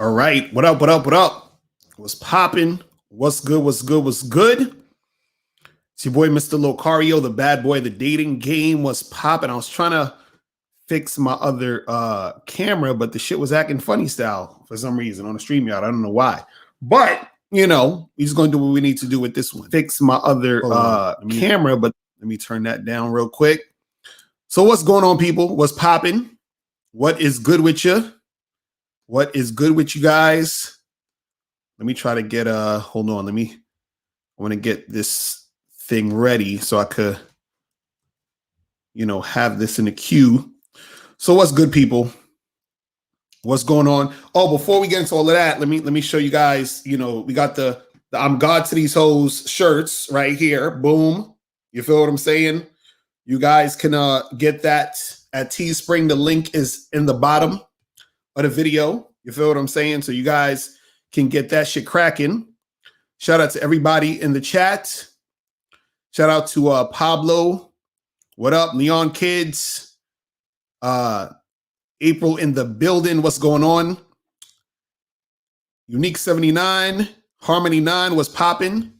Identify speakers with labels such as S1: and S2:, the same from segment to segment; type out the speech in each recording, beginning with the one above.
S1: All right. What up? What up? What up? What's popping? What's good? What's good? What's good? It's your boy, Mr. Locario, the bad boy. The dating game was popping. I was trying to fix my other camera, but the shit was acting funny style for some reason on the StreamYard. I don't know why. But, you know, we're just going to do what we need to do with this one. Fix my other camera, but let me turn that down real quick. So what's going on, people? What's popping? What is good with you? What is good with you guys? Let me try to get hold on. I want to get this thing ready so I could, you know, have this in the queue. So what's good, people? What's going on? Oh, before we get into all of that, let me show you guys, you know, we got the I'm God to these hoes shirts right here. Boom. You feel what I'm saying? You guys can get that at Teespring. The link is in the bottom of the video. You feel what I'm saying? So you guys can get that shit cracking. Shout out to everybody in the chat. Shout out to Pablo. What up? Leon Kids. April in the building. What's going on? Unique 79. Harmony 9 was popping.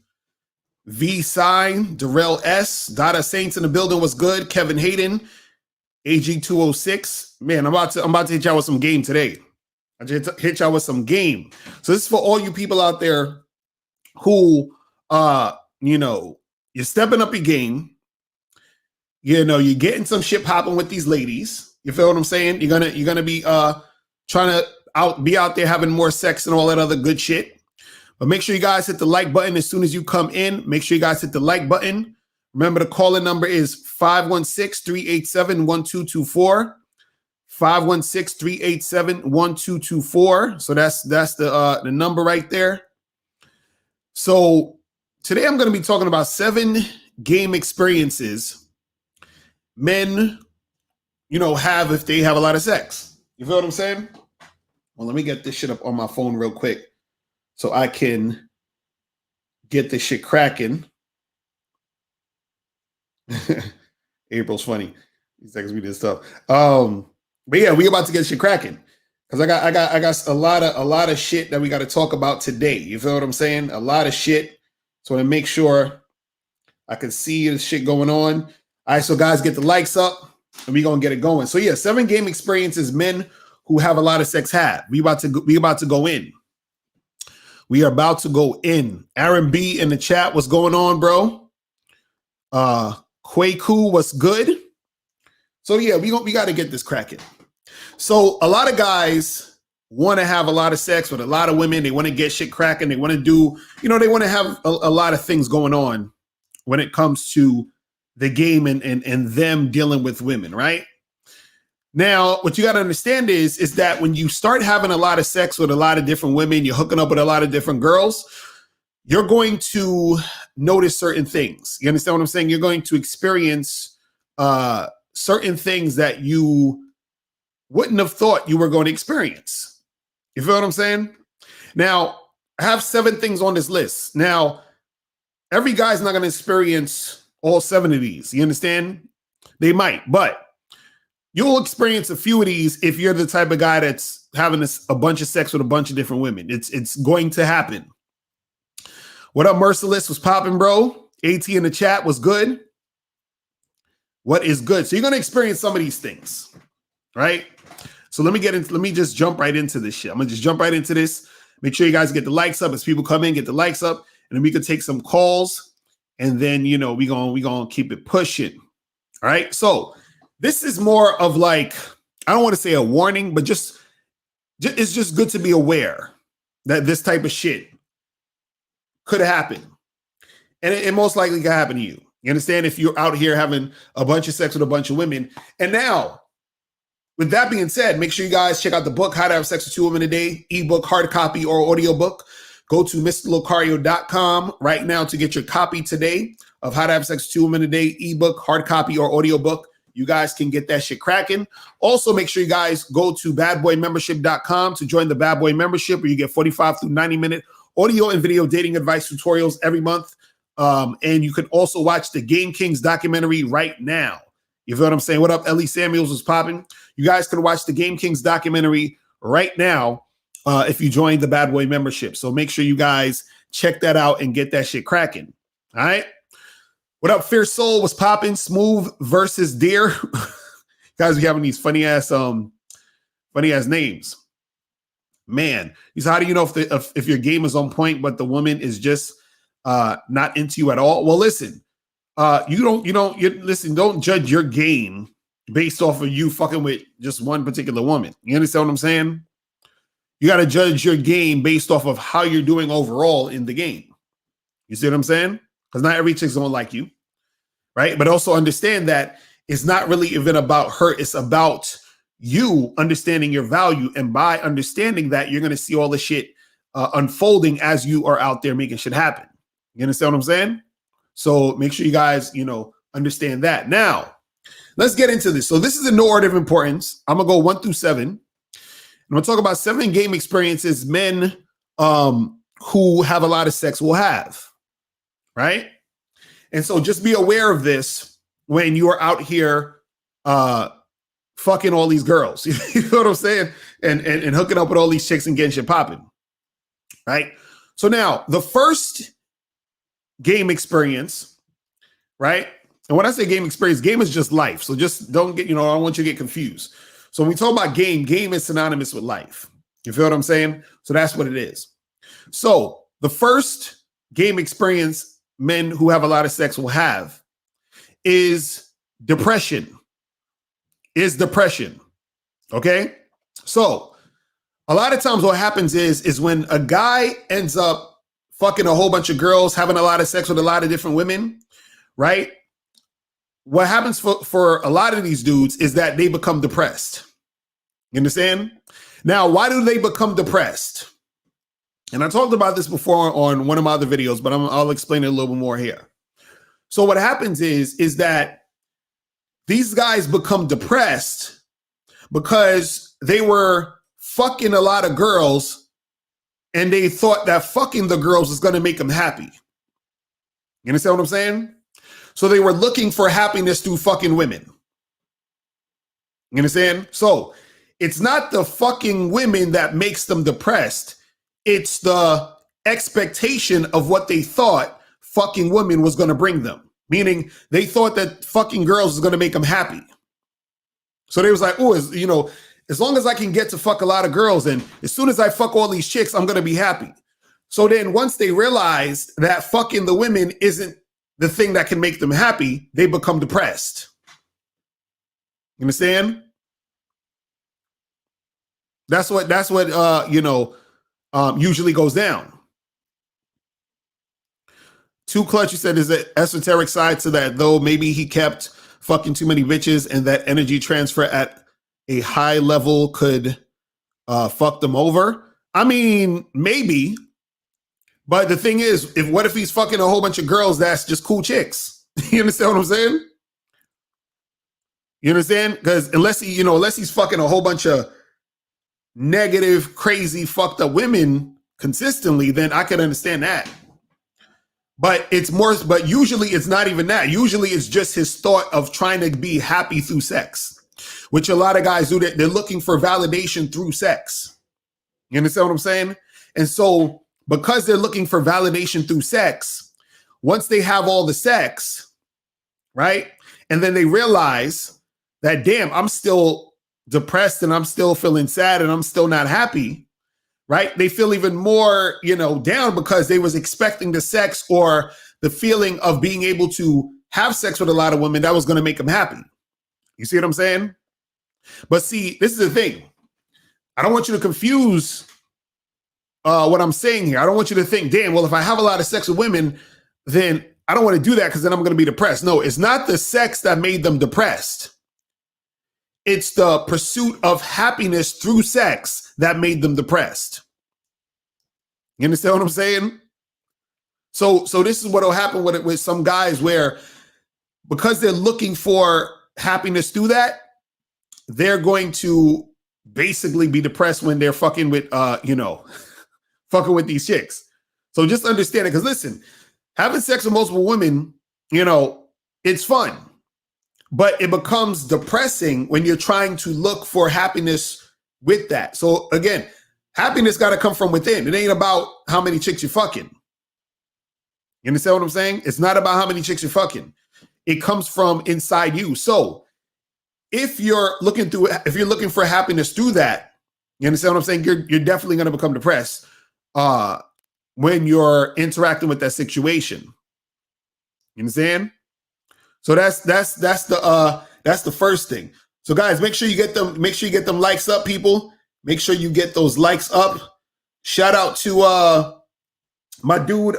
S1: V Sign. Darrell S. Dada Saints in the building was good. Kevin Hayden. AG 206. Man, I'm about to hit y'all with some game today. I just hit y'all with some game. So this is for all you people out there who, you know, you're stepping up your game. You know, you're getting some shit popping with these ladies. You feel what I'm saying? You're gonna be trying to be out there having more sex and all that other good shit. But make sure you guys hit the like button as soon as you come in. Make sure you guys hit the like button. Remember, the call-in number is 516-387-1224. 516-387-1224. So that's the number right there. So today I'm going to be talking about 7 game experiences men, you know, have if they have a lot of sex. You feel what I'm saying? Well, let me get this shit up on my phone real quick so I can get this shit cracking. April's funny. He texts me this stuff. But yeah, we about to get shit cracking because I got a lot of shit that we got to talk about today. You feel what I'm saying? A lot of shit. So I want to make sure I can see the shit going on. All right, so guys, get the likes up and we gonna get it going. So yeah, 7 game experiences men who have a lot of sex have. We about to go in. We are about to go in. Aaron B in the chat, what's going on, bro? Kwaku, what's good? So yeah, we got to get this cracking. So a lot of guys want to have a lot of sex with a lot of women. They want to get shit cracking. They want to do, you know, they want to have a lot of things going on when it comes to the game and them dealing with women, right? Now, what you got to understand is that when you start having a lot of sex with a lot of different women, you're hooking up with a lot of different girls, you're going to notice certain things. You understand what I'm saying? You're going to experience certain things that you wouldn't have thought you were going to experience. You feel what I'm saying? Now, I have 7 things on this list. Now, every guy's not going to experience all 7 of these. You understand? They might, but you'll experience a few of these if you're the type of guy that's having a bunch of sex with a bunch of different women. It's going to happen. What up, Merciless? Was popping, bro? AT in the chat was good. What is good? So you're going to experience some of these things, right? So let me just jump right into this shit. I'm going to just jump right into this. Make sure you guys get the likes up as people come in, get the likes up, and then we could take some calls, and then, you know, we going to keep it pushing. All right? So this is more of like, I don't want to say a warning, but just it's just good to be aware that this type of shit could happen. And it most likely could happen to you. You understand? If you're out here having a bunch of sex with a bunch of women. And now, with that being said, make sure you guys check out the book, How to Have Sex with 2 Women a Day, ebook, hard copy, or audiobook. Go to mrlocario.com right now to get your copy today of How to Have Sex with 2 Women a Day, ebook, hard copy, or audiobook. You guys can get that shit cracking. Also, make sure you guys go to badboymembership.com to join the Bad Boy membership, where you get 45 through 90-minute audio and video dating advice tutorials every month. And you can also watch the Game Kings documentary right now. You feel what I'm saying? What up, Ellie Samuels was popping. You guys can watch the Game Kings documentary right now if you join the Bad Boy membership. So make sure you guys check that out and get that shit cracking. All right. What up, Fierce Soul? Was popping? Smooth versus Deer. Guys, we having these funny ass names. Man, he said, how do you know if your game is on point, but the woman is just not into you at all? Well, listen, don't judge your game based off of you fucking with just one particular woman. You understand what I'm saying? You got to judge your game based off of how you're doing overall in the game. You see what I'm saying? Because not every chick's gonna like you, right? But also understand that it's not really even about her. It's about you understanding your value. And by understanding that, you're going to see all the shit unfolding as you are out there making shit happen. You understand what I'm saying? So make sure you guys, understand that. Now, let's get into this. So this is in no order of importance. I'm going to go 1 through 7. I'm going to talk about 7 game experiences men who have a lot of sex will have, right? And so just be aware of this when you are out here fucking all these girls. You know what I'm saying? And hooking up with all these chicks and getting shit popping, right? So now, the first game experience, right? And when I say game experience, game is just life. So just don't get, I don't want you to get confused. So when we talk about game is synonymous with life. You feel what I'm saying? So that's what it is. So the first game experience men who have a lot of sex will have is depression. Okay? So a lot of times what happens is when a guy ends up fucking a whole bunch of girls, having a lot of sex with a lot of different women, right? What happens for a lot of these dudes is that they become depressed. You understand? Now, why do they become depressed? And I talked about this before on one of my other videos, but I'll explain it a little bit more here. So what happens is that these guys become depressed because they were fucking a lot of girls and they thought that fucking the girls was going to make them happy. You understand what I'm saying? So they were looking for happiness through fucking women. You understand? So it's not the fucking women that makes them depressed. It's the expectation of what they thought fucking women was going to bring them. Meaning they thought that fucking girls was going to make them happy. So they was like, oh, as long as I can get to fuck a lot of girls and as soon as I fuck all these chicks, I'm going to be happy. So then once they realized that fucking the women isn't the thing that can make them happy, they become depressed. You understand? That's what usually goes down. Too Clutch, you said, is an esoteric side to that, though. Maybe he kept fucking too many bitches and that energy transfer at a high level could fuck them over. I mean, maybe. But the thing is, what if he's fucking a whole bunch of girls that's just cool chicks? You understand what I'm saying? You understand? Because unless he's fucking a whole bunch of negative, crazy, fucked up women consistently, then I can understand that. But usually it's not even that. Usually it's just his thought of trying to be happy through sex, which a lot of guys do. They're looking for validation through sex. You understand what I'm saying? And so because they're looking for validation through sex, once they have all the sex, right? And then they realize that, damn, I'm still depressed and I'm still feeling sad and I'm still not happy, right? They feel even more, down because they was expecting the sex or the feeling of being able to have sex with a lot of women that was going to make them happy. You see what I'm saying? But see, this is the thing. I don't want you to confuse what I'm saying here. I don't want you to think, damn, well, if I have a lot of sex with women, then I don't want to do that because then I'm going to be depressed. No, it's not the sex that made them depressed. It's the pursuit of happiness through sex that made them depressed. You understand what I'm saying? So this is what will happen with some guys where because they're looking for happiness through that, they're going to basically be depressed when they're fucking with, fucking with these chicks. So just understand it. Because listen, having sex with multiple women, it's fun. But it becomes depressing when you're trying to look for happiness with that. So again, Happiness got to come from within. It ain't about how many chicks you're fucking. You understand what I'm saying? It's not about how many chicks you're fucking. It comes from inside you. So if you're looking for happiness through that, you understand what I'm saying? You're definitely going to become depressed when you're interacting with that situation. You understand? So that's the first thing. So guys, make sure you get them likes up, people. Make sure you get those likes up. Shout out to my dude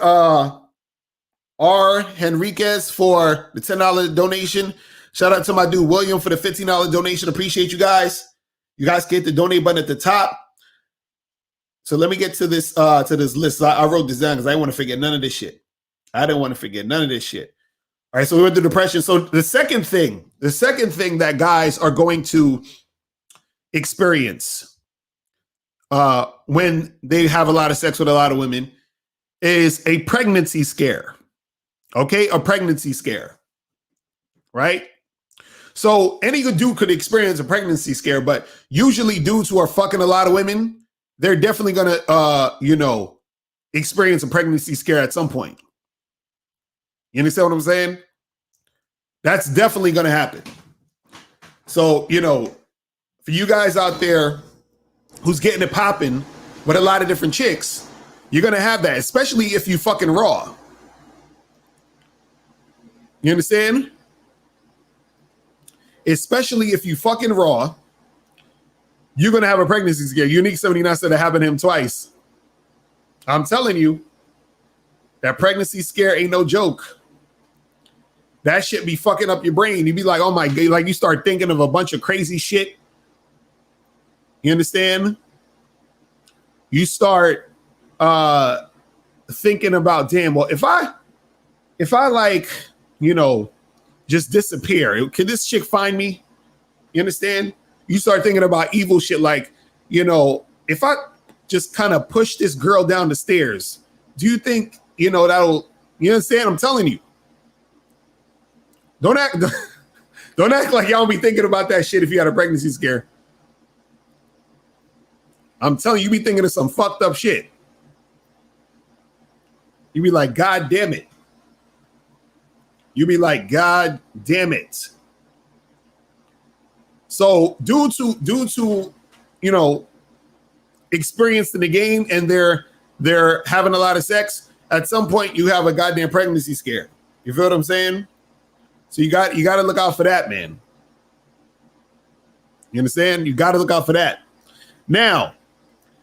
S1: R. Henriquez for the $10 donation. Shout out to my dude William for the $15 donation. Appreciate you guys. You guys get the donate button at the top. So let me get to this list. I wrote this down because I didn't want to forget none of this shit. I didn't want to forget none of this shit. All right, so we went through depression. So the second thing that guys are going to experience when they have a lot of sex with a lot of women is a pregnancy scare. Okay, a pregnancy scare, right? So any dude could experience a pregnancy scare, but usually dudes who are fucking a lot of women, they're definitely gonna, experience a pregnancy scare at some point. You understand what I'm saying? That's definitely gonna happen. So, for you guys out there who's getting it popping with a lot of different chicks, you're gonna have that, especially if you fucking raw. You understand? Especially if you fucking raw, you're going to have a pregnancy scare. Unique 79 said it happened to him twice. I'm telling you, that pregnancy scare ain't no joke. That shit be fucking up your brain. You be like, oh my God, like you start thinking of a bunch of crazy shit. You understand? You start thinking about, damn, well, if I like, just disappear, can this chick find me? You understand? You start thinking about evil shit like, if I just kind of push this girl down the stairs, do you think, that'll, you understand? I'm telling you. Don't act like y'all be thinking about that shit if you had a pregnancy scare. I'm telling you, be thinking of some fucked up shit. You be like, God damn it. You be like, God damn it. So dudes who, experienced in the game and they're having a lot of sex, at some point you have a goddamn pregnancy scare. You feel what I'm saying? So you got to look out for that, man. You understand? You got to look out for that. Now,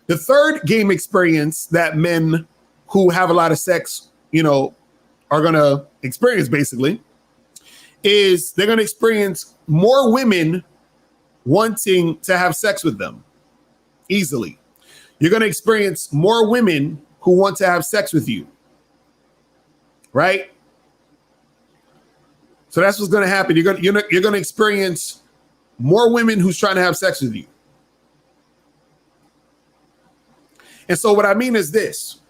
S1: the third game experience that men who have a lot of sex, are going to experience basically is they're going to experience more women wanting to have sex with them easily. You're going to experience more women who want to have sex with you. Right? So that's what's going to happen. You're going to experience more women who's trying to have sex with you. And so what I mean is this: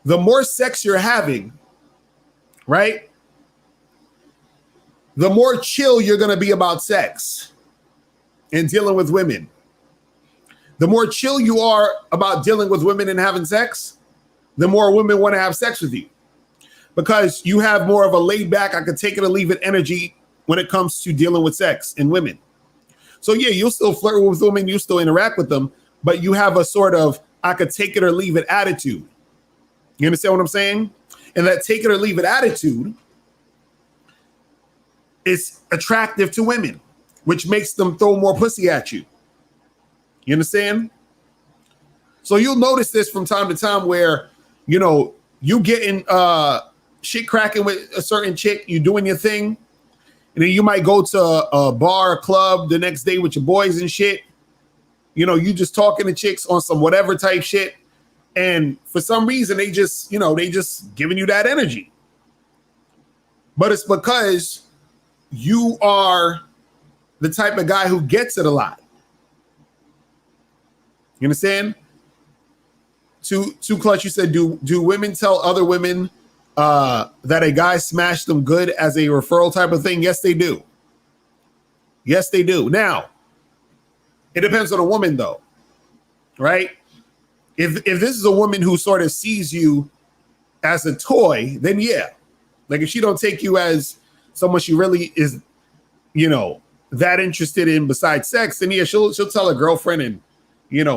S1: the more sex you're having, right, the more chill you're going to be about sex and dealing with women. The more chill you are about dealing with women and having sex, the more women want to have sex with you. Because you have more of a laid back, I could take it or leave it energy when it comes to dealing with sex and women. So yeah, you'll still flirt with women, you still interact with them, but you have a sort of, I could take it or leave it attitude. You understand what I'm saying? And that take it or leave it attitude is attractive to women, which makes them throw more pussy at you. You understand? So you'll notice this from time to time where, you getting shit cracking with a certain chick, you doing your thing, and then you might go to a bar, a club the next day with your boys and shit. You just talking to chicks on some whatever type shit. And for some reason, they just giving you that energy. But it's because you are the type of guy who gets it a lot. You understand? Too Clutch, you said, do women tell other women that a guy smashed them good as a referral type of thing? Yes, they do. Yes, they do. Now, it depends on a woman, though, right? If this is a woman who sort of sees you as a toy, then yeah. Like if she don't take you as someone she really is, that interested in besides sex, then yeah, she'll tell her girlfriend and,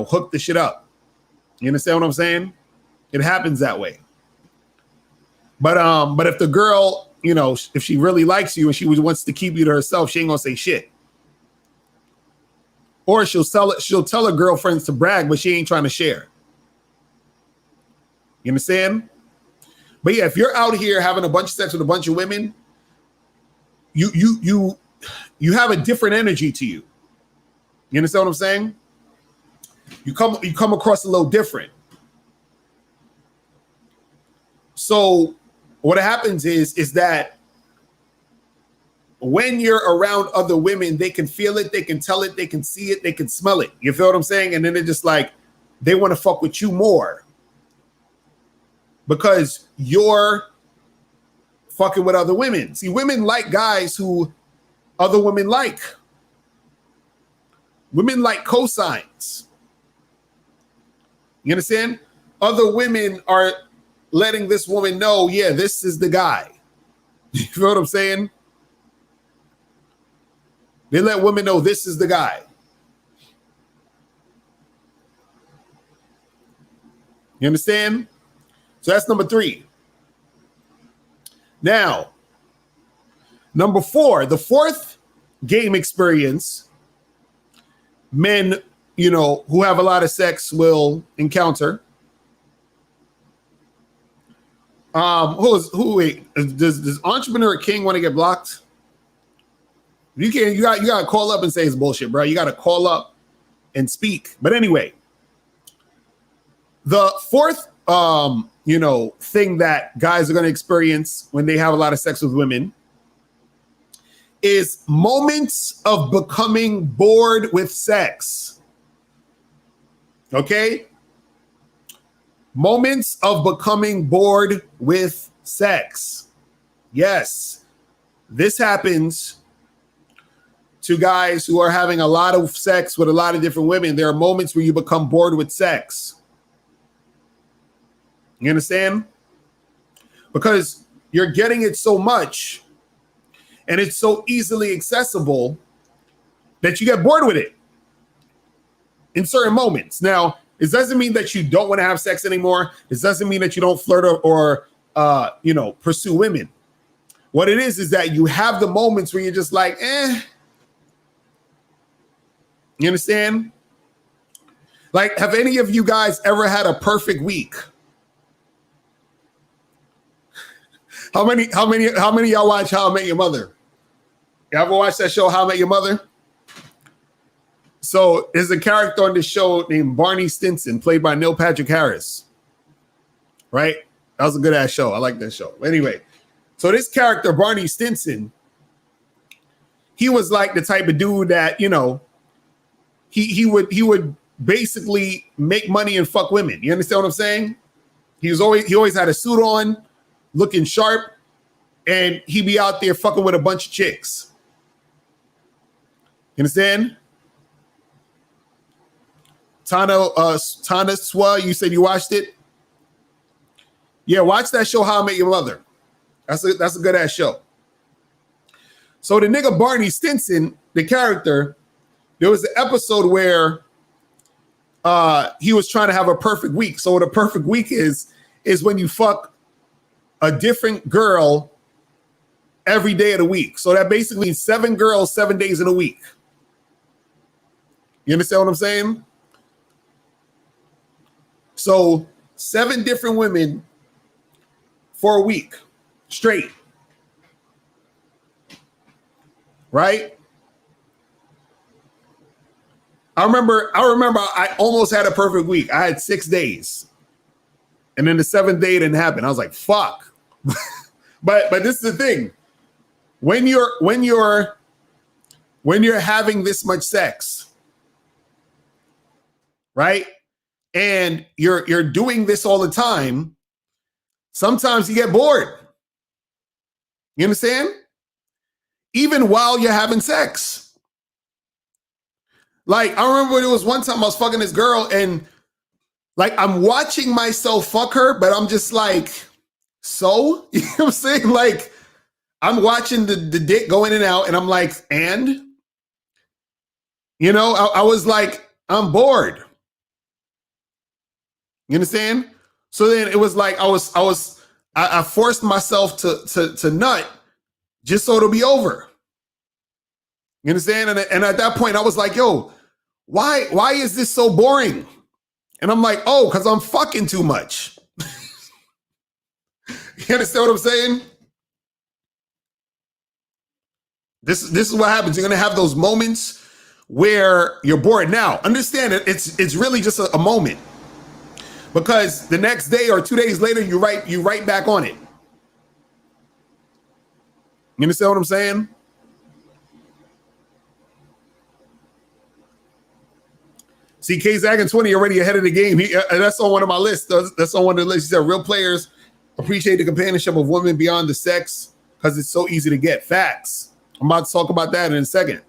S1: hook the shit up. You understand what I'm saying? It happens that way. But if the girl, if she really likes you and she wants to keep you to herself, she ain't gonna say shit. Or she'll tell her girlfriends to brag, but she ain't trying to share. You understand? But yeah, if you're out here having a bunch of sex with a bunch of women, you have a different energy to you. You understand what I'm saying? You come across a little different. So what happens is that when you're around other women, they can feel it, they can tell it, they can see it, they can smell it. You feel what I'm saying? And then they're just like, they want to fuck with you more because you're fucking with other women. See, women like guys who other women like. Women like cosigns. You understand? Other women are letting this woman know, yeah, this is the guy. You feel what I'm saying? They let women know this is the guy. You understand? So that's number 3. Now, number 4, the fourth game experience men, who have a lot of sex will encounter. Does Entrepreneur King want to get blocked? You got to call up and say it's bullshit, bro. You got to call up and speak. But anyway, the fourth, thing that guys are going to experience when they have a lot of sex with women is moments of becoming bored with sex. Okay? Moments of becoming bored with sex. Yes, this happens to guys who are having a lot of sex with a lot of different women. There are moments where you become bored with sex. You understand? Because you're getting it so much and it's so easily accessible that you get bored with it in certain moments. Now, it doesn't mean that you don't want to have sex anymore. It doesn't mean that you don't flirt or pursue women. What it is that you have the moments where you're just like, eh. You understand? Like, have any of you guys ever had a perfect week? How many of y'all watch How I Met Your Mother? You ever watch that show, How I Met Your Mother? So there's a character on this show named Barney Stinson, played by Neil Patrick Harris. Right? That was a good ass show. I like that show. Anyway, so this character, Barney Stinson, he was like the type of dude that, he would basically make money and fuck women. You understand what I'm saying? He always had a suit on, looking sharp, and he'd be out there fucking with a bunch of chicks. You understand? Tana Swa, you said you watched it? Yeah, watch that show, How I Met Your Mother. That's a good ass show. So the nigga Barney Stinson, the character, there was an episode where he was trying to have a perfect week. So what a perfect week is when you fuck a different girl every day of the week. So that basically means 7 girls, 7 days in a week. You understand what I'm saying? So 7 different women for a week straight. Right? I remember I almost had a perfect week. I had 6 days. And then the 7th day didn't happen. I was like, fuck. but this is the thing. When you're having this much sex, right? And you're doing this all the time, sometimes you get bored. You understand? Even while you're having sex. Like, I remember there was one time I was fucking this girl and Like I'm watching myself fuck her, but I'm just like, so? You know what I'm saying? Like I'm watching the dick go in and out, and I'm like, and? You know, I was like, I'm bored. You understand? So then it was like I forced myself to nut just so it'll be over. You understand? And at that point, I was like, yo, why is this so boring? And I'm like, oh, because I'm fucking too much. You understand what I'm saying? This is what happens. You're gonna have those moments where you're bored. Now, understand it. It's really just a moment, because the next day or 2 days later, you right back on it. You understand what I'm saying? See, K Zagan 20 already ahead of the game. That's on one of my lists. That's on one of the lists. He said real players appreciate the companionship of women beyond the sex because it's so easy to get. Facts. I'm about to talk about that in a second.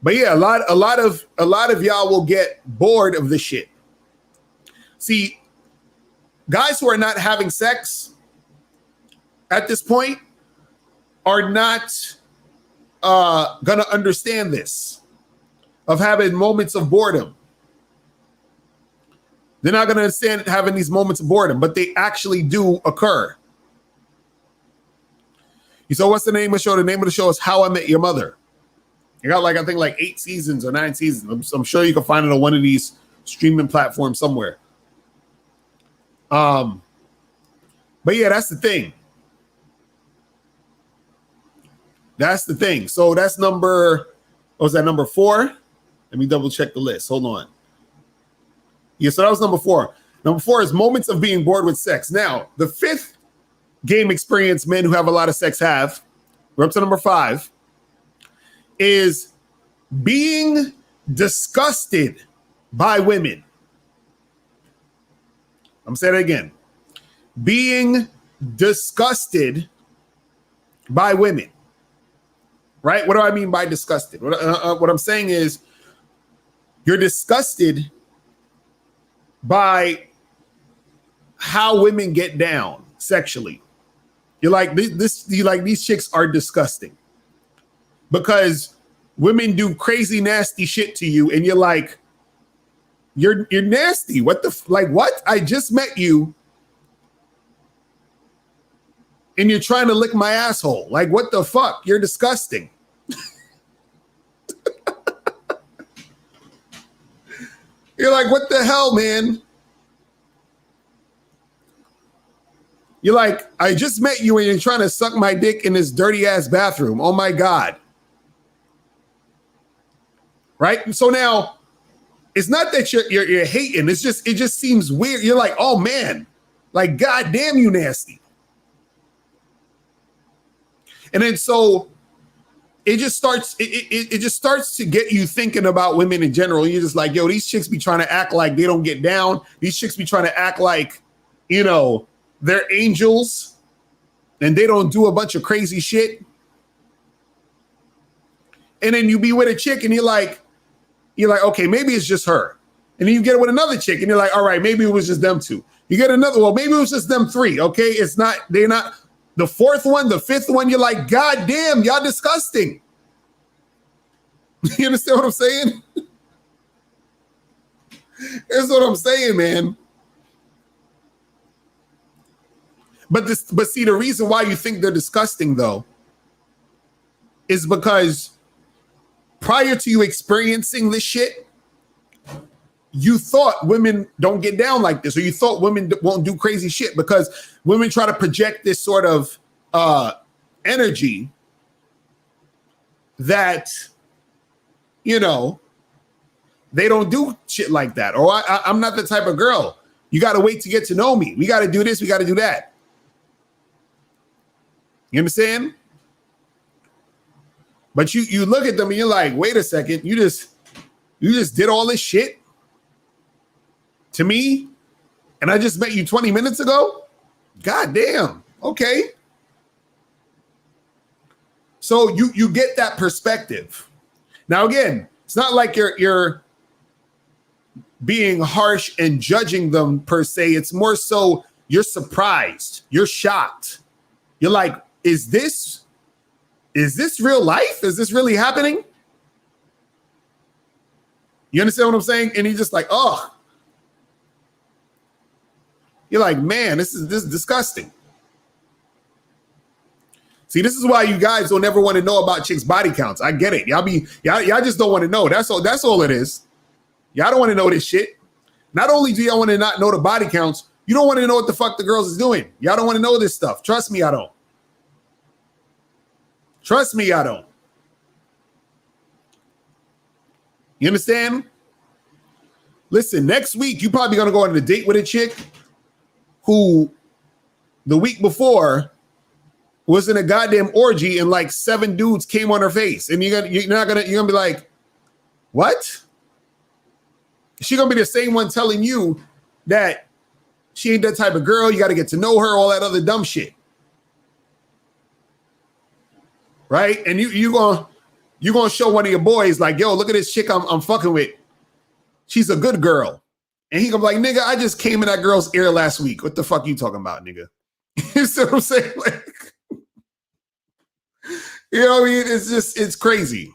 S1: But yeah, a lot of y'all will get bored of this shit. See, guys who are not having sex at this point are not gonna understand this, of having moments of boredom. They're not gonna understand having these moments of boredom, but they actually do occur. So what's the name of the show? The name of the show is How I Met Your Mother. You got I think 8 seasons or 9 seasons. I'm sure you can find it on one of these streaming platforms somewhere. But yeah, that's the thing. That's the thing. So that's number 4? Let me double check the list. Hold on. Yeah, so that was number 4. Number 4 is moments of being bored with sex. Now, the 5th game experience men who have a lot of sex have, we're up to number 5, is being disgusted by women. I'm saying it again. Being disgusted by women. Right? What do I mean by disgusted? What I'm saying is you're disgusted by how women get down sexually. You're like these chicks are disgusting because women do crazy nasty shit to you, and you're like, you're nasty. What the what? I just met you and you're trying to lick my asshole. Like, what the fuck? You're disgusting. You're like, what the hell, man? You're like, I just met you and you're trying to suck my dick in this dirty ass bathroom. Oh my God. Right? So now it's not that you're hating. It just seems weird. You're like, oh man, like, God damn, you nasty. And then so it just starts to get you thinking about women in general. You're just like, yo, these chicks be trying to act like they don't get down. These chicks be trying to act like, they're angels and they don't do a bunch of crazy shit. And then you be with a chick and you're like, okay, maybe it's just her. And then you get with another chick and you're like, all right, maybe it was just them 2. You get another, well, maybe it was just them 3. Okay. They're not the 4th one, the 5th one. You're like, God damn, y'all disgusting. You understand what I'm saying? That's what I'm saying, man. But see, the reason why you think they're disgusting, though, is because prior to you experiencing this shit, you thought women don't get down like this, or you thought women won't do crazy shit, because women try to project this sort of energy that, they don't do shit like that. Or I'm not the type of girl. You got to wait to get to know me. We got to do this. We got to do that. You understand? But you look at them and you're like, wait a second, you just did all this shit to me, and I just met you 20 minutes ago? God damn. Okay. So you get that perspective. Now again, it's not like you're being harsh and judging them per se. It's more so you're surprised, you're shocked. You're like, is this real life? Is this really happening? You understand what I'm saying? And he's just like, oh. You're like, man, this is disgusting. See, this is why you guys don't ever want to know about chicks' body counts. I get it. Y'all just don't want to know. That's all it is. Y'all don't want to know this shit. Not only do y'all want to not know the body counts, you don't want to know what the fuck the girls is doing. Y'all don't want to know this stuff. Trust me, I don't. Trust me, I don't. You understand? Listen, next week, you're probably going to go on a date with a chick who the week before was in a goddamn orgy and like 7 dudes came on her face. And you're gonna be like, what? She's gonna be the same one telling you that she ain't that type of girl. You got to get to know her, all that other dumb shit. Right? And you're gonna show one of your boys like, yo, look at this chick I'm fucking with. She's a good girl. And he gonna be like, nigga, I just came in that girl's ear last week. What the fuck you talking about, nigga? You see what I'm saying? Like, you know what I mean? It's crazy.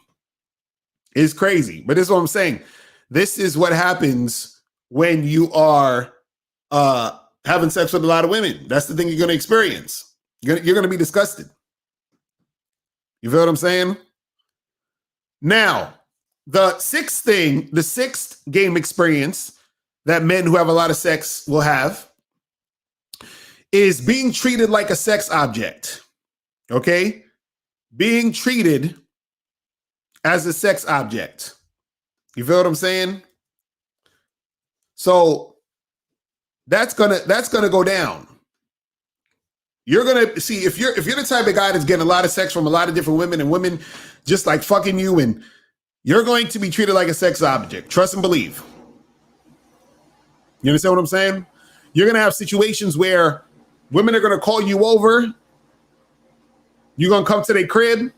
S1: It's crazy. But this is what I'm saying. This is what happens when you are having sex with a lot of women. That's the thing you're going to experience. You're going to be disgusted. You feel what I'm saying? Now, the sixth game experience that men who have a lot of sex will have is being treated like a sex object. Okay? Being treated as a sex object. You feel what I'm saying? So that's gonna go down. You're gonna see if you're the type of guy that's getting a lot of sex from a lot of different women and women just like fucking you, and you're going to be treated like a sex object. Trust and believe. You understand what I'm saying? You're gonna have situations where women are gonna call you over. You're gonna come to their crib.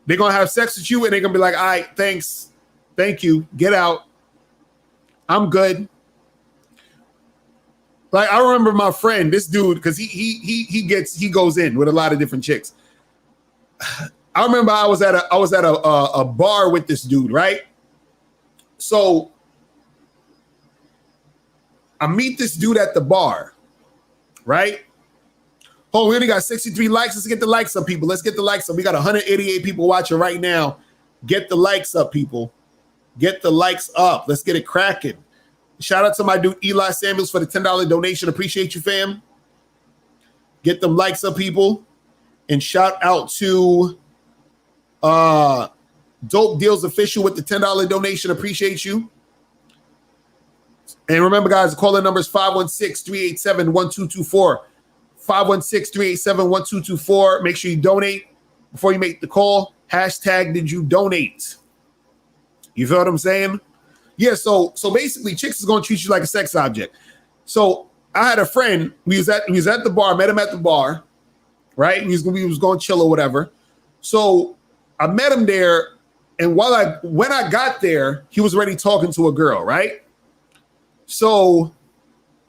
S1: They're gonna have sex with you, and they're gonna be like, all right, thanks. Thank you. Get out. I'm good. Like, I remember my friend, this dude, because he goes in with a lot of different chicks. I remember I was at a bar with this dude, right? So I meet this dude at the bar, right? Oh, we only got 63 likes. Let's get the likes up, people. Let's get the likes up. We got 188 people watching right now. Get the likes up, people. Get the likes up. Let's get it cracking. Shout out to my dude Eli Samuels for the $10 donation. Appreciate you, fam. Get them likes up, people. And shout out to Dope Deals Official with the $10 donation. Appreciate you. And remember, guys, the call-in number is 516-387-1224. 516-387-1224. Make sure you donate before you make the call. Hashtag did you donate? You feel what I'm saying? Yeah, so basically chicks is gonna treat you like a sex object. So I had a friend, we was at the bar, met him at the bar, right? He was going to chill or whatever. So I met him there, and when I got there, he was already talking to a girl, right? So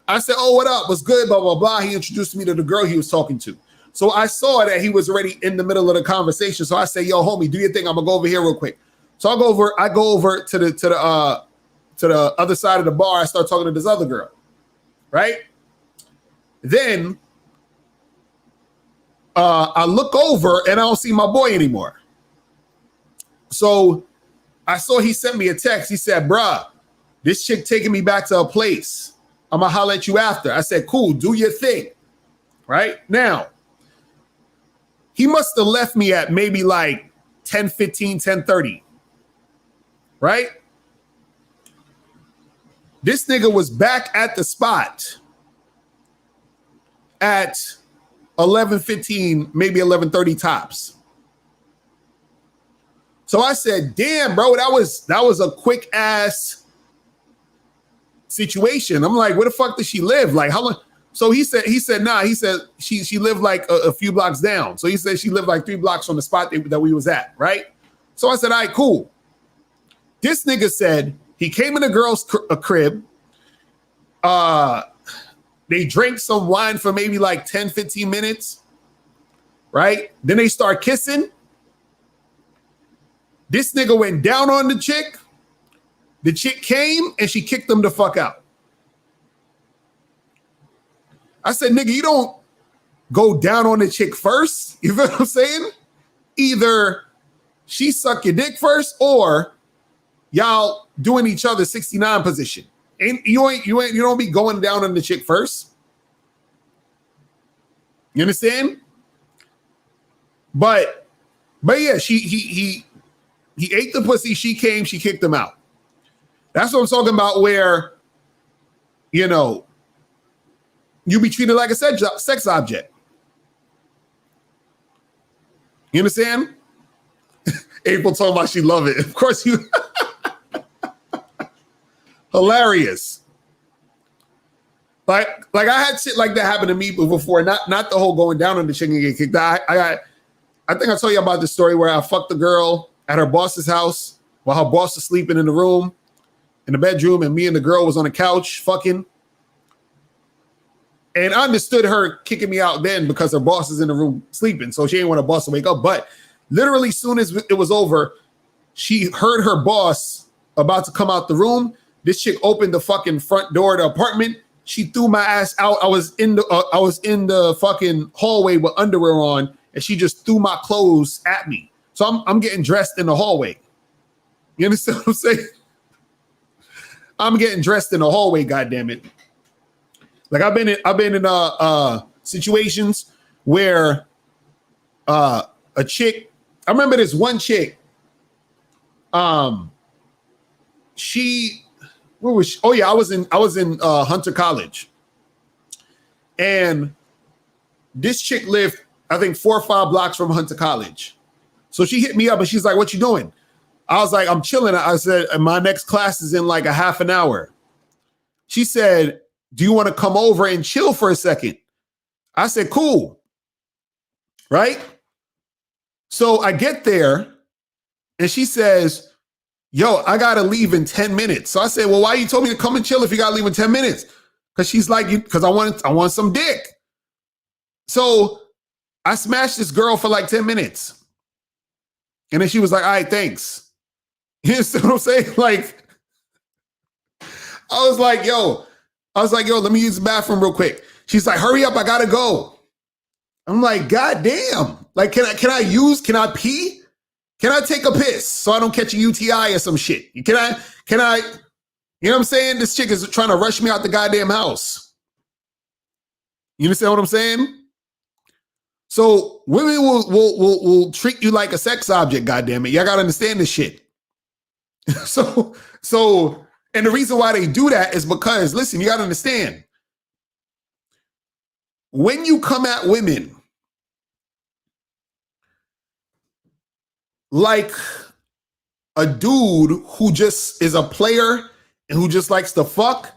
S1: I said, oh, what up? What's good? Blah, blah, blah. He introduced me to the girl he was talking to. So I saw that he was already in the middle of the conversation. So I said, yo, homie, do your thing. I'm gonna go over here real quick. So I go over to the other side of the bar. I start talking to this other girl, right? Then I look over and I don't see my boy anymore. So I saw he sent me a text. He said, bruh, this chick taking me back to a place. I'm gonna holler at you after. I said, cool, do your thing. Right? Now, he must have left me at maybe like 10:15, 10:30. Right? This nigga was back at the spot at 11:15, maybe 11:30 tops. So I said, damn, bro, that was a quick ass situation. I'm like, where the fuck does she live? Like, how long? So he said, nah, he said she lived like a few blocks down. So he said she lived like 3 blocks from the spot that we was at, right? So I said, all right, cool. This nigga said He came in the girl's crib. They drank some wine for maybe like 10, 15 minutes. Right? Then they start kissing. This nigga went down on the chick. The chick came and she kicked him the fuck out. I said, nigga, you don't go down on the chick first. You feel what I'm saying? Either she suck your dick first or y'all doing each other 69 position. And you don't be going down on the chick first. You understand? But yeah, he ate the pussy, she came, she kicked him out. That's what I'm talking about, where, you know, you be treated like a sex object. You understand? April talking about she love it. Of course you. Hilarious. Like I had shit like that happen to me before. Not the whole going down on the chick and get kicked out. I think I told you about the story where I fucked the girl at her boss's house while her boss was sleeping in the room, in the bedroom, and me and the girl was on the couch fucking. And I understood her kicking me out then because her boss is in the room sleeping, so she didn't want her boss to wake up. But literally, soon as it was over, she heard her boss about to come out the room. This chick opened the fucking front door of the apartment. She threw my ass out. I was in the fucking hallway with underwear on, and she just threw my clothes at me. So I'm getting dressed in the hallway. You understand what I'm saying? I'm getting dressed in the hallway. Goddamn it! Like I've been in situations where a chick. I remember this one chick. Where was she? Oh yeah, I was in Hunter College, and this chick lived, I think, 4 or 5 blocks from Hunter College. So she hit me up and she's like, "What you doing?" I was like, "I'm chilling." I said, "My next class is in like a half an hour." She said, "Do you want to come over and chill for a second?" I said, "Cool." Right? So I get there and she says, "Yo, I gotta leave in 10 minutes." So I said, "Well, why you told me to come and chill if you gotta leave in 10 minutes? Because she's like, because I want some dick." So I smashed this girl for like 10 minutes. And then she was like, "All right, thanks." You see what I'm saying? Like, I was like, yo, let me use the bathroom real quick. She's like, "Hurry up, I gotta go." I'm like, God damn. Like, can I pee? Can I take a piss so I don't catch a UTI or some shit? Can I, you know what I'm saying? This chick is trying to rush me out the goddamn house. You understand what I'm saying? So women will treat you like a sex object, goddamn it. Y'all gotta understand this shit. So, and the reason why they do that is because, listen, you gotta understand. When you come at women like a dude who just is a player and who just likes to fuck,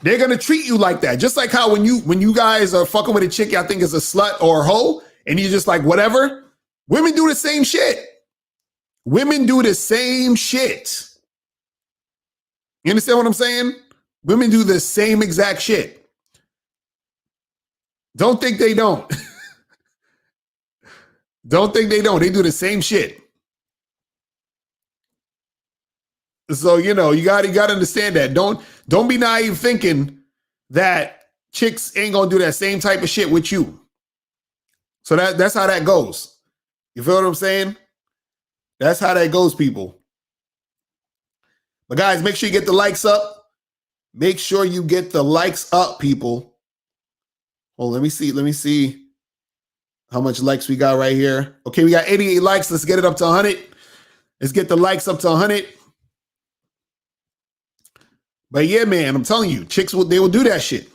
S1: they're gonna treat you like that. Just like how when you guys are fucking with a chick y'all think is a slut or a hoe, and you just like whatever, women do the same shit. Women do the same shit. You understand what I'm saying? Women do the same exact shit. Don't think they don't. Don't think they don't. They do the same shit. So, you know, you got to understand that. Don't be naive thinking that chicks ain't gonna do that same type of shit with you. So that's how that goes. You feel what I'm saying? That's how that goes, people. But guys, make sure you get the likes up. Make sure you get the likes up, people. Oh, let me see how much likes we got right here. Okay, we got 88 likes. Let's get it up to 100. Let's get the likes up to 100. But yeah, man, I'm telling you, chicks they will do that shit.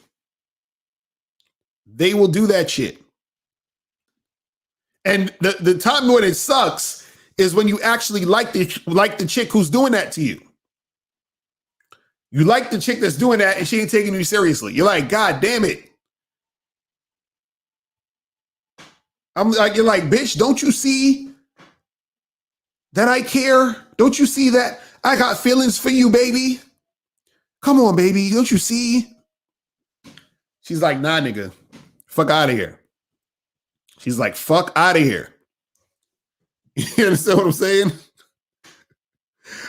S1: They will do that shit. And the time when it sucks is when you actually like the chick who's doing that to you. You like the chick that's doing that and she ain't taking you seriously. You're like, God damn it. You're like, bitch, don't you see that I care? Don't you see that? I got feelings for you, baby. Come on, baby. Don't you see? She's like, nah, nigga. Fuck out of here. She's like, fuck out of here. You understand what I'm saying?